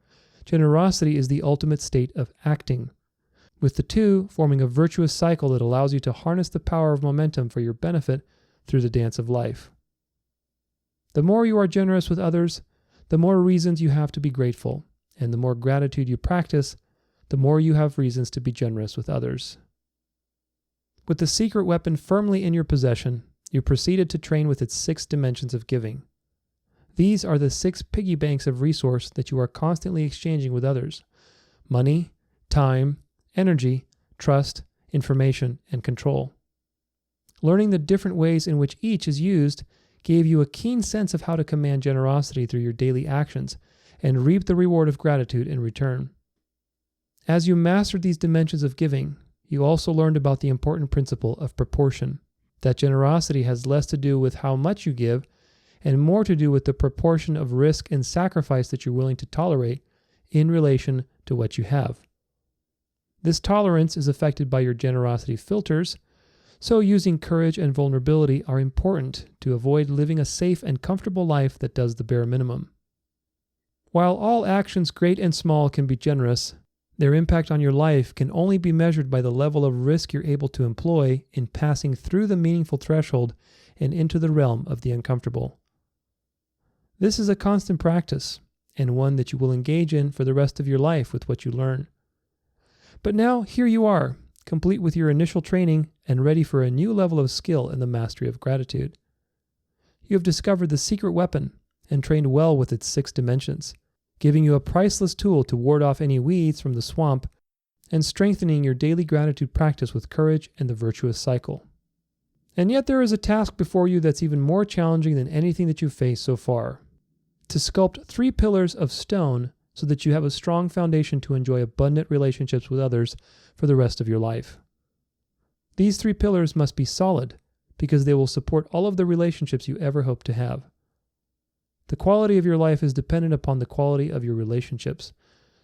generosity is the ultimate state of acting, with the two forming a virtuous cycle that allows you to harness the power of momentum for your benefit through the dance of life. The more you are generous with others, the more reasons you have to be grateful, and the more gratitude you practice, the more you have reasons to be generous with others. With the secret weapon firmly in your possession, you proceeded to train with its 6 dimensions of giving. These are the 6 piggy banks of resource that you are constantly exchanging with others: money, time, energy, trust, information, and control. Learning the different ways in which each is used gave you a keen sense of how to command generosity through your daily actions and reap the reward of gratitude in return. As you mastered these dimensions of giving, you also learned about the important principle of proportion, that generosity has less to do with how much you give and more to do with the proportion of risk and sacrifice that you're willing to tolerate in relation to what you have. This tolerance is affected by your generosity filters, so using courage and vulnerability are important to avoid living a safe and comfortable life that does the bare minimum. While all actions, great and small, can be generous, their impact on your life can only be measured by the level of risk you're able to employ in passing through the meaningful threshold and into the realm of the uncomfortable. This is a constant practice, and one that you will engage in for the rest of your life with what you learn. But now, here you are, complete with your initial training and ready for a new level of skill in the mastery of gratitude. You have discovered the secret weapon and trained well with its 6 dimensions, giving you a priceless tool to ward off any weeds from the swamp and strengthening your daily gratitude practice with courage and the virtuous cycle. And yet there is a task before you that's even more challenging than anything that you've faced so far: to sculpt 3 pillars of stone so that you have a strong foundation to enjoy abundant relationships with others for the rest of your life. These 3 pillars must be solid because they will support all of the relationships you ever hope to have. The quality of your life is dependent upon the quality of your relationships.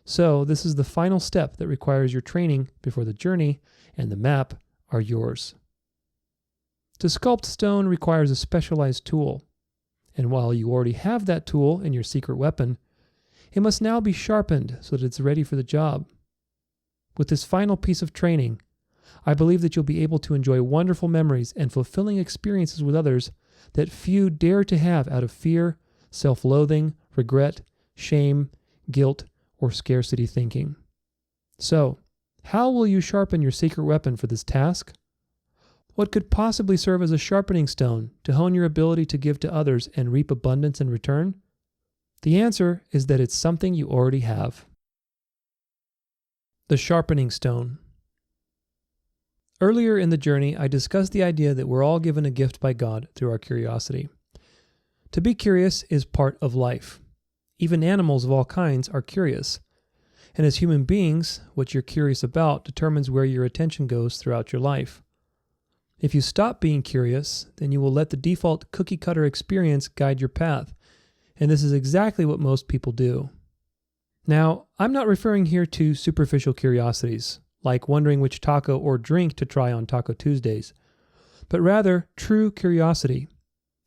So this is the final step that requires your training before the journey and the map are yours. To sculpt stone requires a specialized tool. And while you already have that tool in your secret weapon, it must now be sharpened so that it's ready for the job. With this final piece of training, I believe that you'll be able to enjoy wonderful memories and fulfilling experiences with others that few dare to have out of fear, self-loathing, regret, shame, guilt, or scarcity thinking. So, how will you sharpen your secret weapon for this task? What could possibly serve as a sharpening stone to hone your ability to give to others and reap abundance in return? The answer is that it's something you already have. The sharpening stone. Earlier in the journey, I discussed the idea that we're all given a gift by God through our curiosity. To be curious is part of life. Even animals of all kinds are curious. And as human beings, what you're curious about determines where your attention goes throughout your life. If you stop being curious, then you will let the default cookie-cutter experience guide your path. And this is exactly what most people do. Now, I'm not referring here to superficial curiosities, like wondering which taco or drink to try on Taco Tuesdays, but rather true curiosity,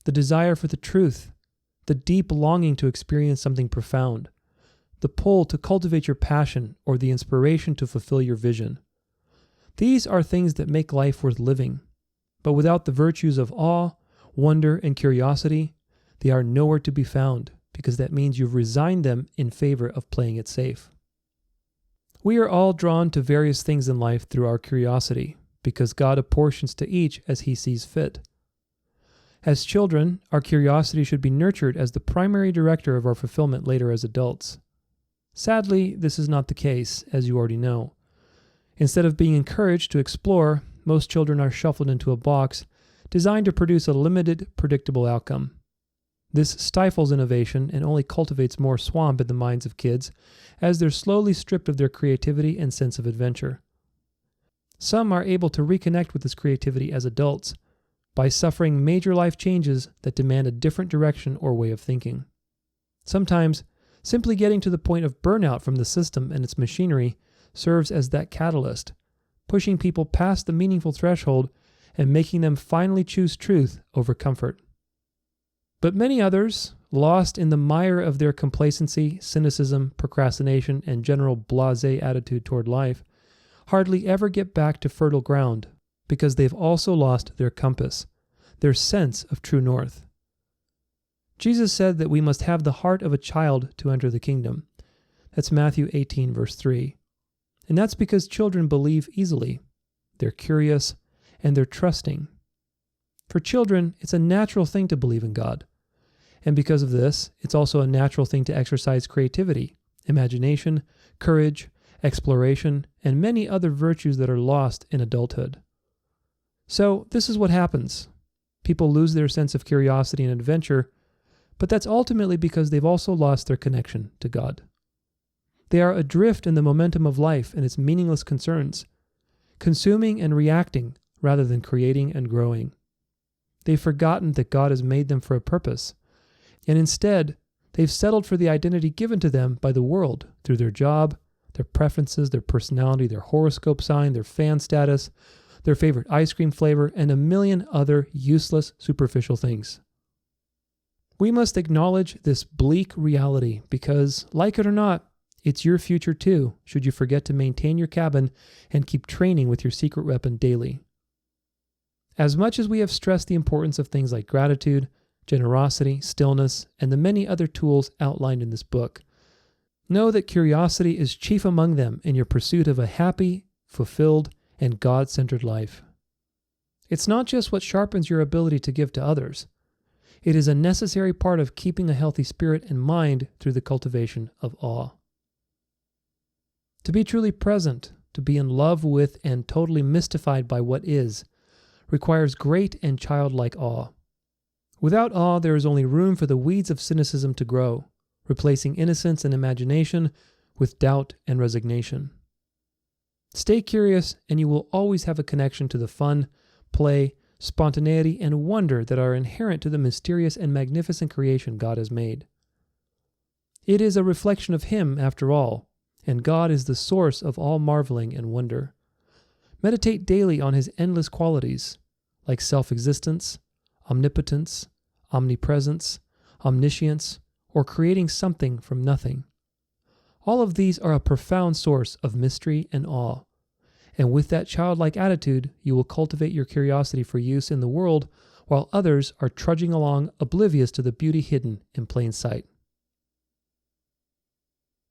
the desire for the truth, the deep longing to experience something profound, the pull to cultivate your passion or the inspiration to fulfill your vision. These are things that make life worth living, but without the virtues of awe, wonder, and curiosity, they are nowhere to be found, because that means you've resigned them in favor of playing it safe. We are all drawn to various things in life through our curiosity, because God apportions to each as He sees fit. As children, our curiosity should be nurtured as the primary director of our fulfillment later as adults. Sadly, this is not the case, as you already know. Instead of being encouraged to explore, most children are shuffled into a box designed to produce a limited, predictable outcome. This stifles innovation and only cultivates more swamp in the minds of kids as they're slowly stripped of their creativity and sense of adventure. Some are able to reconnect with this creativity as adults by suffering major life changes that demand a different direction or way of thinking. Sometimes, simply getting to the point of burnout from the system and its machinery serves as that catalyst, pushing people past the meaningful threshold and making them finally choose truth over comfort. But many others, lost in the mire of their complacency, cynicism, procrastination, and general blasé attitude toward life, hardly ever get back to fertile ground because they've also lost their compass, their sense of true north. Jesus said that we must have the heart of a child to enter the kingdom. That's Matthew 18, verse 3. And that's because children believe easily. They're curious and they're trusting. For children, it's a natural thing to believe in God. And because of this, it's also a natural thing to exercise creativity, imagination, courage, exploration, and many other virtues that are lost in adulthood. So this is what happens. People lose their sense of curiosity and adventure, but that's ultimately because they've also lost their connection to God. They are adrift in the momentum of life and its meaningless concerns, consuming and reacting rather than creating and growing. They've forgotten that God has made them for a purpose, and instead, they've settled for the identity given to them by the world through their job, their preferences, their personality, their horoscope sign, their fan status, their favorite ice cream flavor, and a million other useless, superficial things. We must acknowledge this bleak reality because, like it or not, it's your future too, should you forget to maintain your cabin and keep training with your secret weapon daily. As much as we have stressed the importance of things like gratitude, generosity, stillness, and the many other tools outlined in this book, know that curiosity is chief among them in your pursuit of a happy, fulfilled, and God-centered life. It's not just what sharpens your ability to give to others. It is a necessary part of keeping a healthy spirit and mind through the cultivation of awe. To be truly present, to be in love with and totally mystified by what is, requires great and childlike awe. Without awe, there is only room for the weeds of cynicism to grow, replacing innocence and imagination with doubt and resignation. Stay curious, and you will always have a connection to the fun, play, spontaneity, and wonder that are inherent to the mysterious and magnificent creation God has made. It is a reflection of Him, after all, and God is the source of all marveling and wonder. Meditate daily on His endless qualities, like self-existence, omnipotence, omnipresence, omniscience, or creating something from nothing. All of these are a profound source of mystery and awe, and with that childlike attitude, you will cultivate your curiosity for use in the world while others are trudging along oblivious to the beauty hidden in plain sight.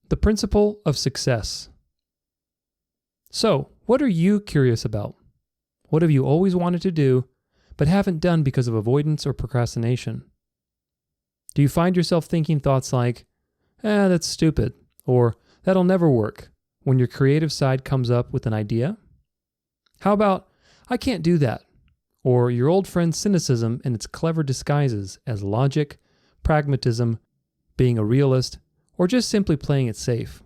The principle of success. So, what are you curious about? What have you always wanted to do, but haven't done because of avoidance or procrastination? Do you find yourself thinking thoughts like, that's stupid, or that'll never work, when your creative side comes up with an idea? How about, I can't do that, or your old friend cynicism and its clever disguises as logic, pragmatism, being a realist, or just simply playing it safe?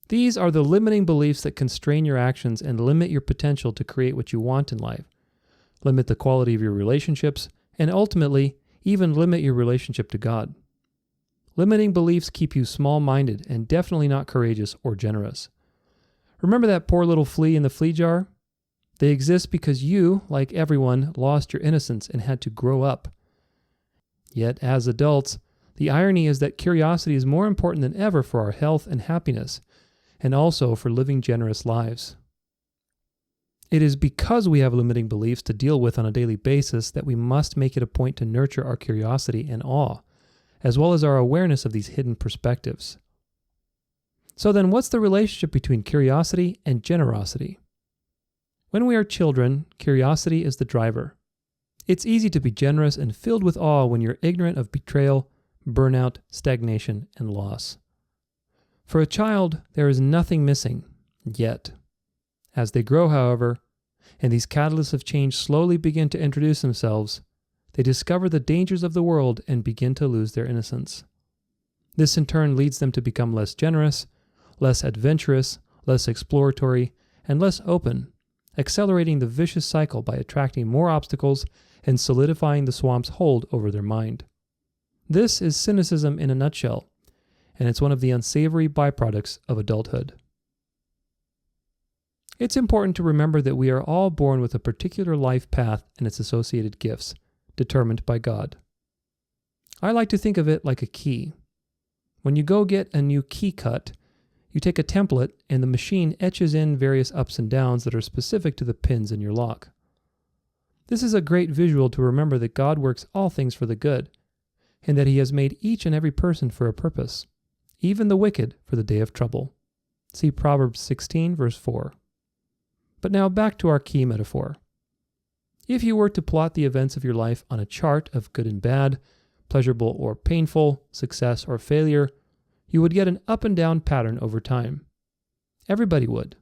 These are the limiting beliefs that constrain your actions and limit your potential to create what you want in life, limit the quality of your relationships, and ultimately, even limit your relationship to God. Limiting beliefs keep you small-minded and definitely not courageous or generous. Remember that poor little flea in the flea jar? They exist because you, like everyone, lost your innocence and had to grow up. Yet, as adults, the irony is that curiosity is more important than ever for our health and happiness, and also for living generous lives. It is because we have limiting beliefs to deal with on a daily basis that we must make it a point to nurture our curiosity and awe, as well as our awareness of these hidden perspectives. So then, what's the relationship between curiosity and generosity? When we are children, curiosity is the driver. It's easy to be generous and filled with awe when you're ignorant of betrayal, burnout, stagnation, and loss. For a child, there is nothing missing, yet. As they grow, however, and these catalysts of change slowly begin to introduce themselves, they discover the dangers of the world and begin to lose their innocence. This in turn leads them to become less generous, less adventurous, less exploratory, and less open, accelerating the vicious cycle by attracting more obstacles and solidifying the swamp's hold over their mind. This is cynicism in a nutshell, and it's one of the unsavory byproducts of adulthood. It's important to remember that we are all born with a particular life path and its associated gifts, determined by God. I like to think of it like a key. When you go get a new key cut, you take a template and the machine etches in various ups and downs that are specific to the pins in your lock. This is a great visual to remember that God works all things for the good, and that He has made each and every person for a purpose, even the wicked for the day of trouble. See Proverbs 16, verse 4. But now back to our key metaphor. If you were to plot the events of your life on a chart of good and bad, pleasurable or painful, success or failure, you would get an up and down pattern over time. Everybody would.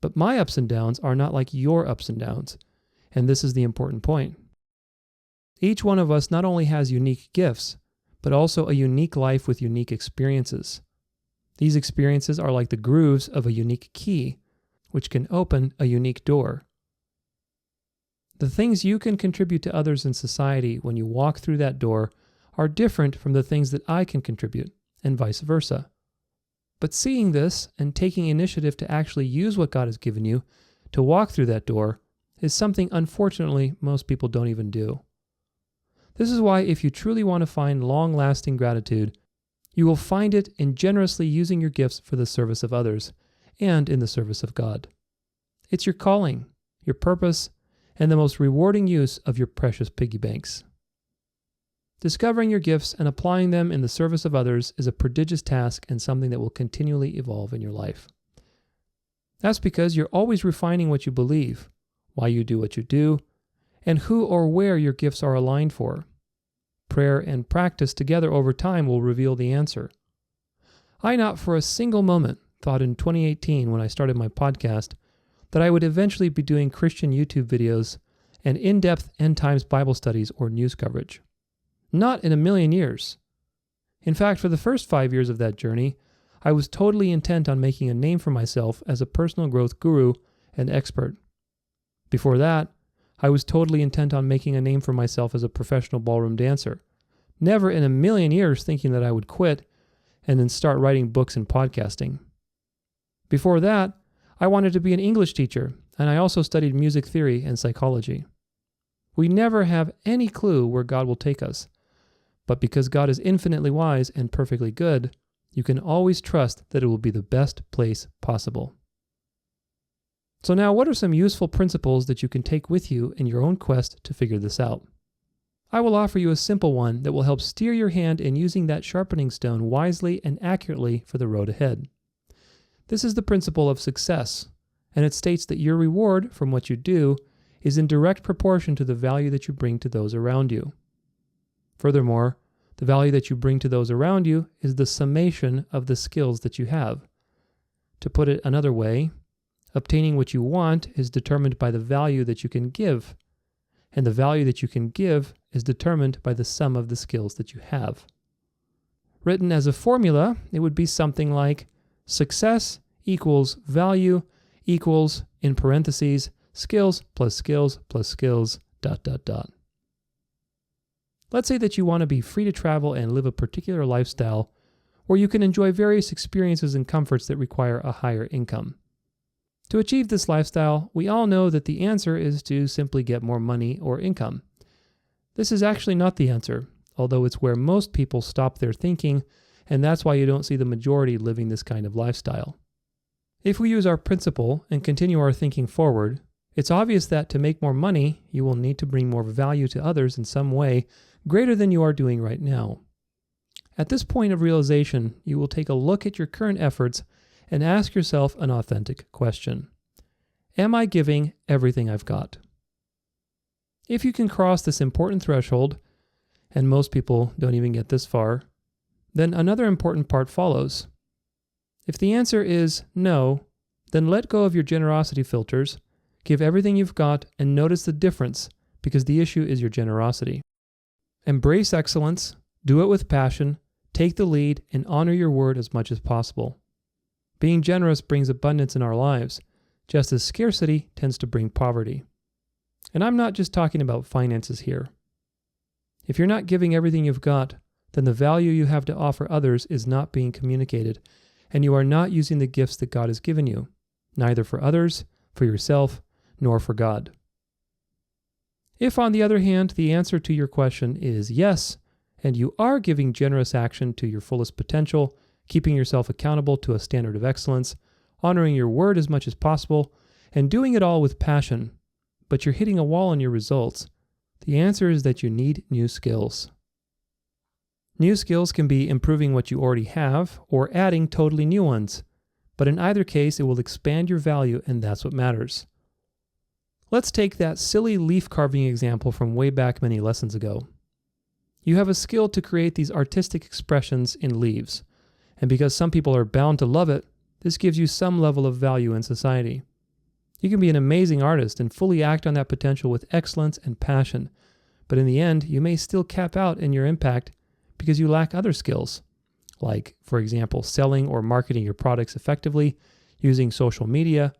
But my ups and downs are not like your ups and downs, and this is the important point. Each one of us not only has unique gifts, but also a unique life with unique experiences. These experiences are like the grooves of a unique key, which can open a unique door. The things you can contribute to others in society when you walk through that door are different from the things that I can contribute, and vice versa. But seeing this and taking initiative to actually use what God has given you to walk through that door is something unfortunately most people don't even do. This is why if you truly want to find long-lasting gratitude, you will find it in generously using your gifts for the service of others and in the service of God. It's your calling, your purpose, and the most rewarding use of your precious piggy banks. Discovering your gifts and applying them in the service of others is a prodigious task and something that will continually evolve in your life. That's because you're always refining what you believe, why you do what you do, and who or where your gifts are aligned for. Prayer and practice together over time will reveal the answer. I not for a single moment thought in 2018 when I started my podcast that I would eventually be doing Christian YouTube videos and in-depth end times Bible studies or news coverage. Not in a million years. In fact, for the first 5 years of that journey, I was totally intent on making a name for myself as a personal growth guru and expert. Before that, I was totally intent on making a name for myself as a professional ballroom dancer. Never in a million years thinking that I would quit and then start writing books and podcasting. Before that, I wanted to be an English teacher, and I also studied music theory and psychology. We never have any clue where God will take us, but because God is infinitely wise and perfectly good, you can always trust that it will be the best place possible. So now, what are some useful principles that you can take with you in your own quest to figure this out? I will offer you a simple one that will help steer your hand in using that sharpening stone wisely and accurately for the road ahead. This is the principle of success, and it states that your reward from what you do is in direct proportion to the value that you bring to those around you. Furthermore, the value that you bring to those around you is the summation of the skills that you have. To put it another way, obtaining what you want is determined by the value that you can give, and the value that you can give is determined by the sum of the skills that you have. Written as a formula, it would be something like success equals value equals, in parentheses, skills plus skills plus skills, ... Let's say that you want to be free to travel and live a particular lifestyle where you can enjoy various experiences and comforts that require a higher income. To achieve this lifestyle, we all know that the answer is to simply get more money or income. This is actually not the answer, although it's where most people stop their thinking, and that's why you don't see the majority living this kind of lifestyle. If we use our principle and continue our thinking forward, It's obvious that to make more money, you will need to bring more value to others in some way greater than you are doing right now. At this point of realization, you will take a look at your current efforts and ask yourself an authentic question. Am I giving everything I've got? If you can cross this important threshold, and most people don't even get this far, then another important part follows. If the answer is no, then let go of your generosity filters, give everything you've got, and notice the difference, because the issue is your generosity. Embrace excellence, do it with passion, take the lead, and honor your word as much as possible. Being generous brings abundance in our lives, just as scarcity tends to bring poverty. And I'm not just talking about finances here. If you're not giving everything you've got, then the value you have to offer others is not being communicated, and you are not using the gifts that God has given you, neither for others, for yourself, nor for God. If, on the other hand, the answer to your question is yes, and you are giving generous action to your fullest potential, keeping yourself accountable to a standard of excellence, honoring your word as much as possible, and doing it all with passion, but you're hitting a wall in your results, the answer is that you need new skills. New skills can be improving what you already have or adding totally new ones, but in either case, it will expand your value, and that's what matters. Let's take that silly leaf carving example from way back many lessons ago. You have a skill to create these artistic expressions in leaves, and because some people are bound to love it, this gives you some level of value in society. You can be an amazing artist and fully act on that potential with excellence and passion, but in the end, you may still cap out in your impact because you lack other skills, like, for example, selling or marketing your products effectively, using social media,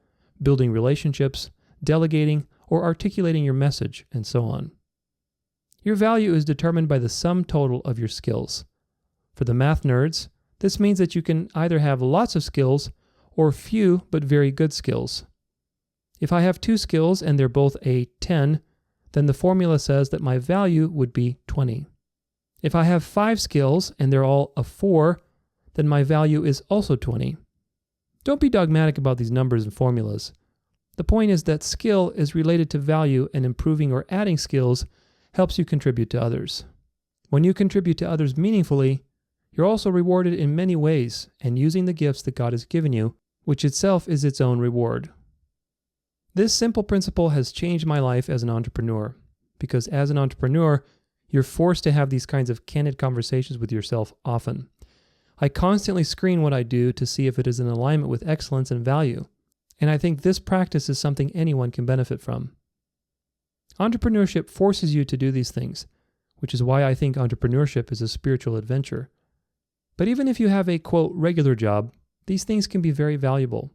building relationships, delegating, or articulating your message, and so on. Your value is determined by the sum total of your skills. For the math nerds, this means that you can either have lots of skills or few but very good skills. If I have 2 skills and they're both a 10, then the formula says that my value would be 20. If I have 5 skills and they're all a 4, then my value is also 20. Don't be dogmatic about these numbers and formulas. The point is that skill is related to value, and improving or adding skills helps you contribute to others. When you contribute to others meaningfully, you're also rewarded in many ways and using the gifts that God has given you, which itself is its own reward. This simple principle has changed my life as an entrepreneur, because as an entrepreneur, you're forced to have these kinds of candid conversations with yourself often. I constantly screen what I do to see if it is in alignment with excellence and value, and I think this practice is something anyone can benefit from. Entrepreneurship forces you to do these things, which is why I think entrepreneurship is a spiritual adventure. But even if you have a, quote, regular job, these things can be very valuable.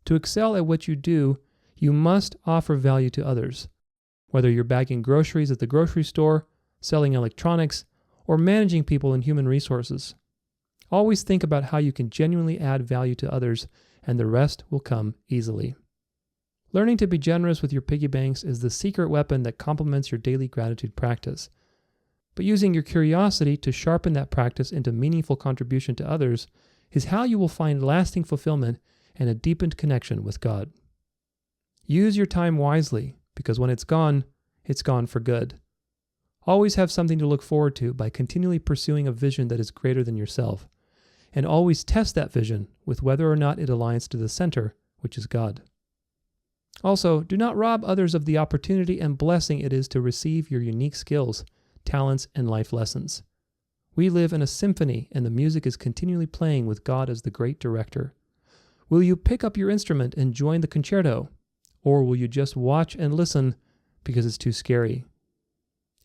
To excel at what you do, you must offer value to others. Whether you're bagging groceries at the grocery store, selling electronics, or managing people in human resources. Always think about how you can genuinely add value to others, and the rest will come easily. Learning to be generous with your piggy banks is the secret weapon that complements your daily gratitude practice. But using your curiosity to sharpen that practice into meaningful contribution to others is how you will find lasting fulfillment and a deepened connection with God. Use your time wisely, because when it's gone for good. Always have something to look forward to by continually pursuing a vision that is greater than yourself, and always test that vision with whether or not it aligns to the center, which is God. Also, do not rob others of the opportunity and blessing it is to receive your unique skills, talents, and life lessons. We live in a symphony, and the music is continually playing with God as the great director. Will you pick up your instrument and join the concerto, or will you just watch and listen because it's too scary?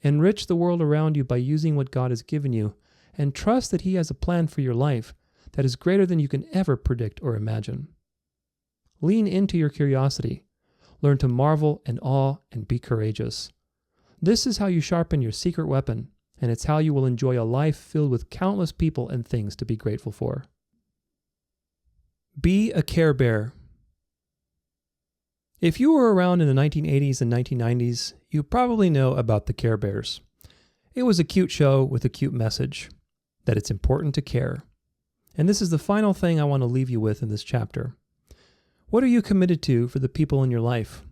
Enrich the world around you by using what God has given you, and trust that He has a plan for your life that is greater than you can ever predict or imagine. Lean into your curiosity. Learn to marvel and awe and be courageous. This is how you sharpen your secret weapon, and it's how you will enjoy a life filled with countless people and things to be grateful for. Be a Care Bear. If you were around in the 1980s and 1990s, you probably know about the Care Bears. It was a cute show with a cute message, that it's important to care. And this is the final thing I want to leave you with in this chapter. What are you committed to for the people in your life?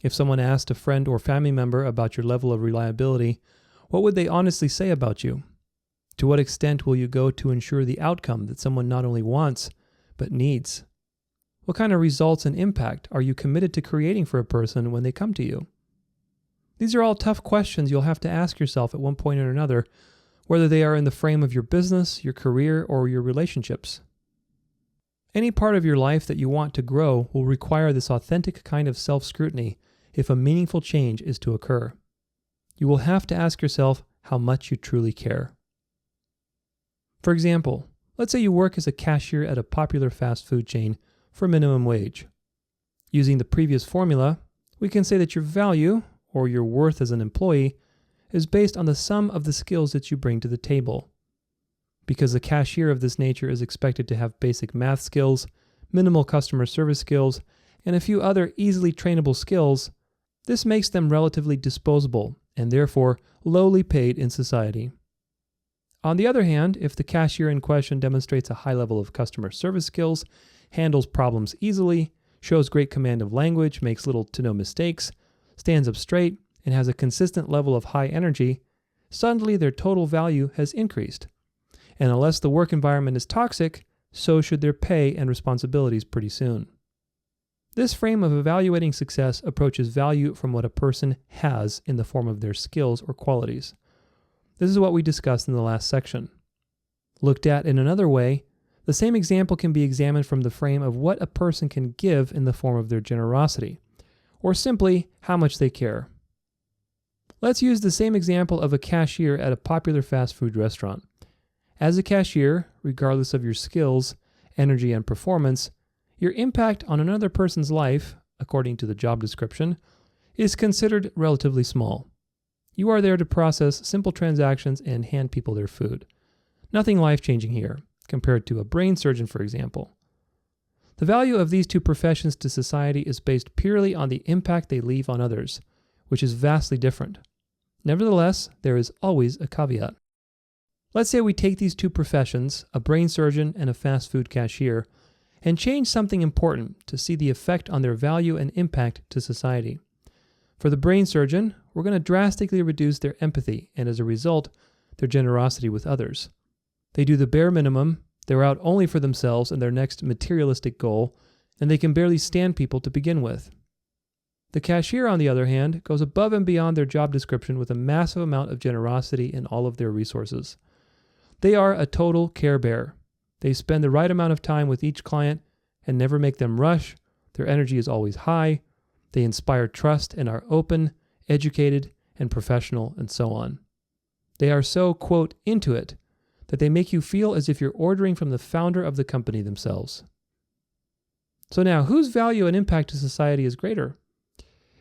If someone asked a friend or family member about your level of reliability, what would they honestly say about you? To what extent will you go to ensure the outcome that someone not only wants, but needs? What kind of results and impact are you committed to creating for a person when they come to you? These are all tough questions you'll have to ask yourself at one point or another, whether they are in the frame of your business, your career, or your relationships. Any part of your life that you want to grow will require this authentic kind of self-scrutiny if a meaningful change is to occur. You will have to ask yourself how much you truly care. For example, let's say you work as a cashier at a popular fast food chain for minimum wage. Using the previous formula, we can say that your value, or your worth as an employee, is based on the sum of the skills that you bring to the table. Because the cashier of this nature is expected to have basic math skills, minimal customer service skills, and a few other easily trainable skills, this makes them relatively disposable and therefore lowly paid in society. On the other hand, if the cashier in question demonstrates a high level of customer service skills, handles problems easily, shows great command of language, makes little to no mistakes, stands up straight, and has a consistent level of high energy, suddenly their total value has increased. And unless the work environment is toxic, so should their pay and responsibilities pretty soon. This frame of evaluating success approaches value from what a person has in the form of their skills or qualities. This is what we discussed in the last section. Looked at in another way, the same example can be examined from the frame of what a person can give in the form of their generosity, or simply how much they care. Let's use the same example of a cashier at a popular fast food restaurant. As a cashier, regardless of your skills, energy, and performance, your impact on another person's life, according to the job description, is considered relatively small. You are there to process simple transactions and hand people their food. Nothing life-changing here, compared to a brain surgeon, for example. The value of these two professions to society is based purely on the impact they leave on others, which is vastly different. Nevertheless, there is always a caveat. Let's say we take these two professions, a brain surgeon and a fast food cashier, and change something important to see the effect on their value and impact to society. For the brain surgeon, we're going to drastically reduce their empathy and, as a result, their generosity with others. They do the bare minimum, they're out only for themselves and their next materialistic goal, and they can barely stand people to begin with. The cashier, on the other hand, goes above and beyond their job description with a massive amount of generosity in all of their resources. They are a total care bear. They spend the right amount of time with each client and never make them rush. Their energy is always high. They inspire trust and are open, educated, and professional, and so on. They are so, quote, into it, that they make you feel as if you're ordering from the founder of the company themselves. So now, whose value and impact to society is greater?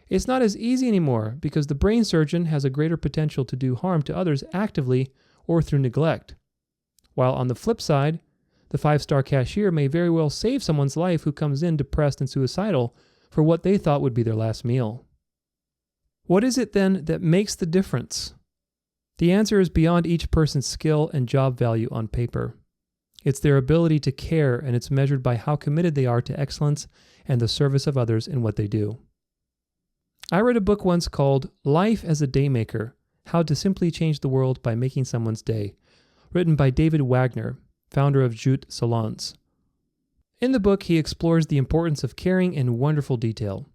It's not as easy anymore because the brain surgeon has a greater potential to do harm to others actively or through neglect. While on the flip side, the 5-star cashier may very well save someone's life who comes in depressed and suicidal for what they thought would be their last meal. What is it then that makes the difference? The answer is beyond each person's skill and job value on paper. It's their ability to care, and it's measured by how committed they are to excellence and the service of others in what they do. I read a book once called Life as a Daymaker: How to Simply Change the World by Making Someone's Day, written by David Wagner, founder of Jute Salons. In the book, he explores the importance of caring in wonderful detail.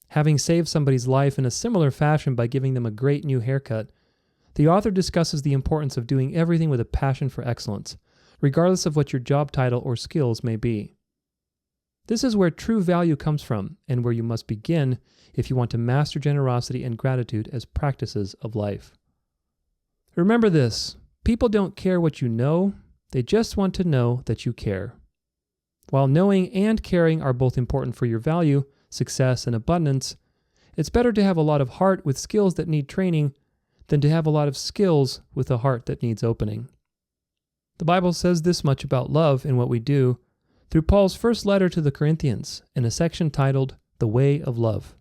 Having saved somebody's life in a similar fashion by giving them a great new haircut, the author discusses the importance of doing everything with a passion for excellence, regardless of what your job title or skills may be. This is where true value comes from, and where you must begin if you want to master generosity and gratitude as practices of life. Remember this: people don't care what you know, they just want to know that you care. While knowing and caring are both important for your value, success, and abundance, it's better to have a lot of heart with skills that need training than to have a lot of skills with a heart that needs opening. The Bible says this much about love and what we do through Paul's first letter to the Corinthians in a section titled The Way of Love.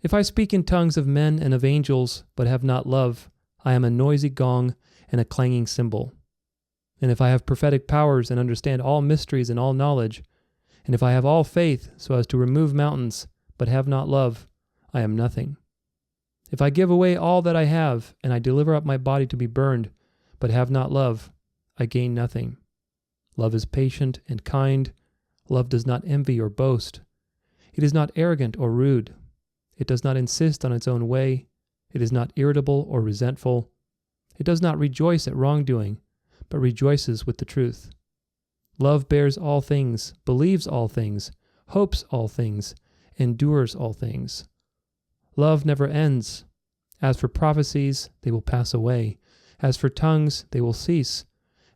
If I speak in tongues of men and of angels, but have not love, I am a noisy gong and a clanging cymbal. And if I have prophetic powers and understand all mysteries and all knowledge, and if I have all faith so as to remove mountains, but have not love, I am nothing. If I give away all that I have, and I deliver up my body to be burned, but have not love, I gain nothing. Love is patient and kind. Love does not envy or boast. It is not arrogant or rude. It does not insist on its own way. It is not irritable or resentful. It does not rejoice at wrongdoing, but rejoices with the truth. Love bears all things, believes all things, hopes all things, endures all things. Love never ends. As for prophecies, they will pass away. As for tongues, they will cease.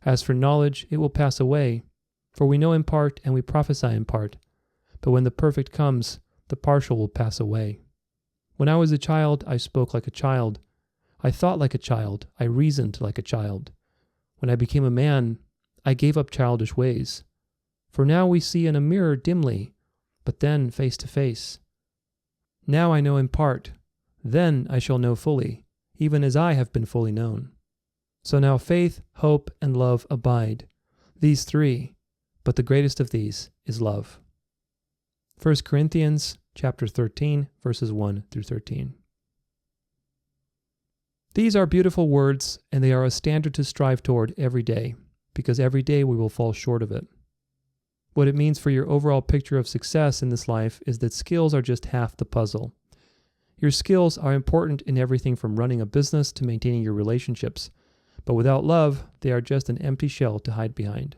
As for knowledge, it will pass away. For we know in part and we prophesy in part. But when the perfect comes, the partial will pass away. When I was a child, I spoke like a child. I thought like a child. I reasoned like a child. When I became a man, I gave up childish ways. For now we see in a mirror dimly, but then face to face. Now I know in part, then I shall know fully, even as I have been fully known. So now faith, hope, and love abide, these three, but the greatest of these is love. 1 Corinthians chapter 13, verses 1 through 13. These are beautiful words, and they are a standard to strive toward every day, because every day we will fall short of it. What it means for your overall picture of success in this life is that skills are just half the puzzle. Your skills are important in everything from running a business to maintaining your relationships, but without love, they are just an empty shell to hide behind.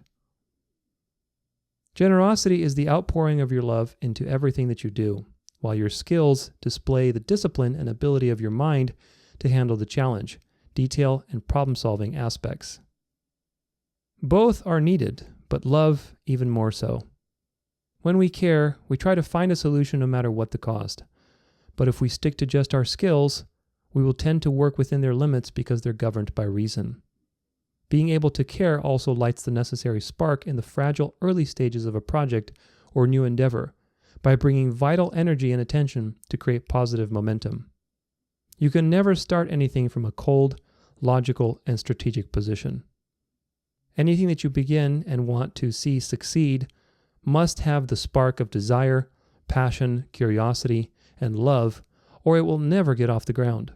Generosity is the outpouring of your love into everything that you do, while your skills display the discipline and ability of your mind to handle the challenge, detail, and problem-solving aspects. Both are needed, but love even more so. When we care, we try to find a solution no matter what the cost. But if we stick to just our skills, we will tend to work within their limits because they're governed by reason. Being able to care also lights the necessary spark in the fragile early stages of a project or new endeavor by bringing vital energy and attention to create positive momentum. You can never start anything from a cold, logical, and strategic position. Anything that you begin and want to see succeed must have the spark of desire, passion, curiosity, and love, or it will never get off the ground.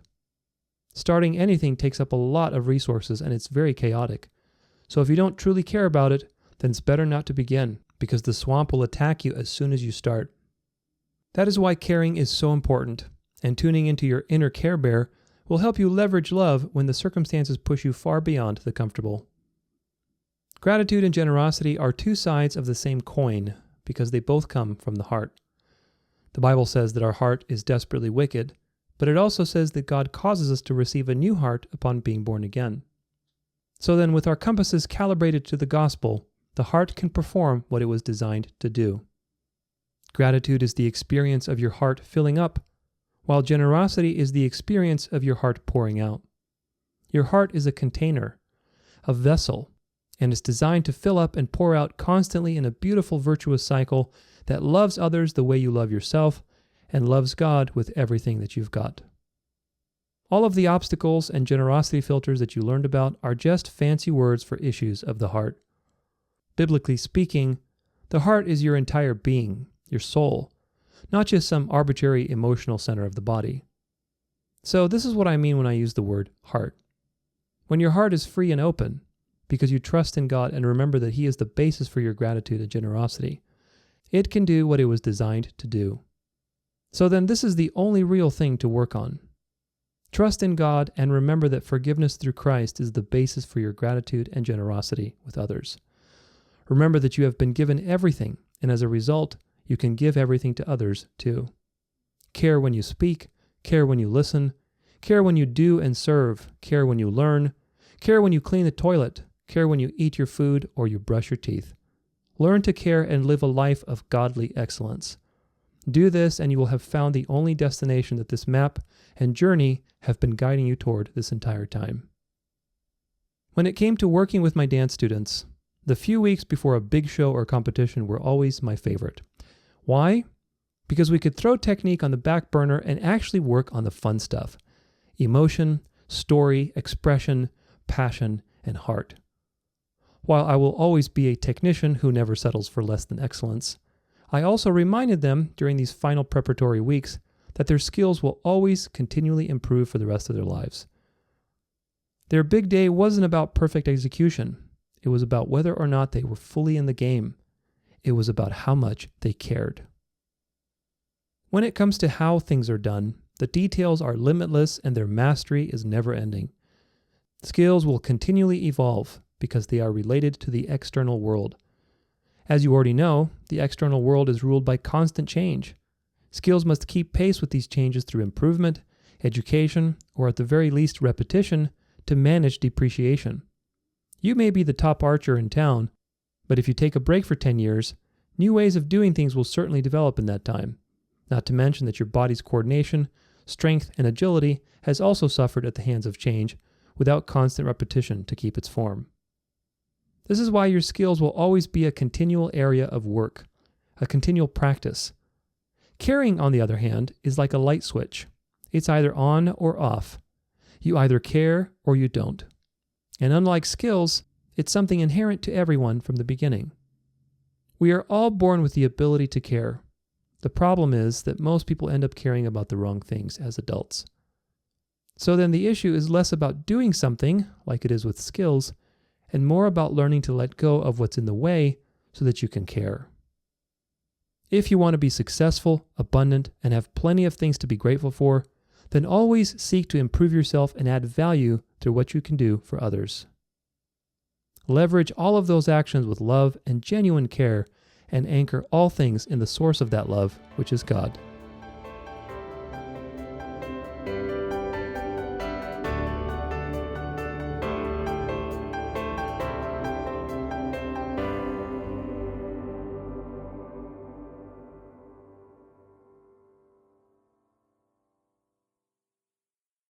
Starting anything takes up a lot of resources and it's very chaotic. So if you don't truly care about it, then it's better not to begin, because the swamp will attack you as soon as you start. That is why caring is so important, and tuning into your inner Care Bear will help you leverage love when the circumstances push you far beyond the comfortable. Gratitude and generosity are two sides of the same coin because they both come from the heart. The Bible says that our heart is desperately wicked, but it also says that God causes us to receive a new heart upon being born again. So then, with our compasses calibrated to the gospel, the heart can perform what it was designed to do. Gratitude is the experience of your heart filling up, while generosity is the experience of your heart pouring out. Your heart is a container, a vessel, and it's designed to fill up and pour out constantly in a beautiful virtuous cycle that loves others the way you love yourself and loves God with everything that you've got. All of the obstacles and generosity filters that you learned about are just fancy words for issues of the heart. Biblically speaking, the heart is your entire being, your soul, not just some arbitrary emotional center of the body. So this is what I mean when I use the word heart. When your heart is free and open, because you trust in God and remember that He is the basis for your gratitude and generosity, it can do what it was designed to do. So then this is the only real thing to work on. Trust in God and remember that forgiveness through Christ is the basis for your gratitude and generosity with others. Remember that you have been given everything, and as a result, you can give everything to others too. Care when you speak, care when you listen, care when you do and serve, care when you learn, care when you clean the toilet, care when you eat your food or you brush your teeth. Learn to care and live a life of godly excellence. Do this and you will have found the only destination that this map and journey have been guiding you toward this entire time. When it came to working with my dance students, the few weeks before a big show or competition were always my favorite. Why? Because we could throw technique on the back burner and actually work on the fun stuff. Emotion, story, expression, passion, and heart. While I will always be a technician who never settles for less than excellence, I also reminded them during these final preparatory weeks that their skills will always continually improve for the rest of their lives. Their big day wasn't about perfect execution. It was about whether or not they were fully in the game. It was about how much they cared. When it comes to how things are done, the details are limitless and their mastery is never ending. Skills will continually evolve because they are related to the external world. As you already know, the external world is ruled by constant change. Skills must keep pace with these changes through improvement, education, or at the very least repetition to manage depreciation. You may be the top archer in town, but if you take a break for 10 years, new ways of doing things will certainly develop in that time. Not to mention that your body's coordination, strength, and agility has also suffered at the hands of change without constant repetition to keep its form. This is why your skills will always be a continual area of work, a continual practice. Caring, on the other hand, is like a light switch. It's either on or off. You either care or you don't. And unlike skills, it's something inherent to everyone from the beginning. We are all born with the ability to care. The problem is that most people end up caring about the wrong things as adults. So then the issue is less about doing something, like it is with skills, and more about learning to let go of what's in the way so that you can care. If you want to be successful, abundant, and have plenty of things to be grateful for, then always seek to improve yourself and add value through what you can do for others. Leverage all of those actions with love and genuine care, and anchor all things in the source of that love, which is God.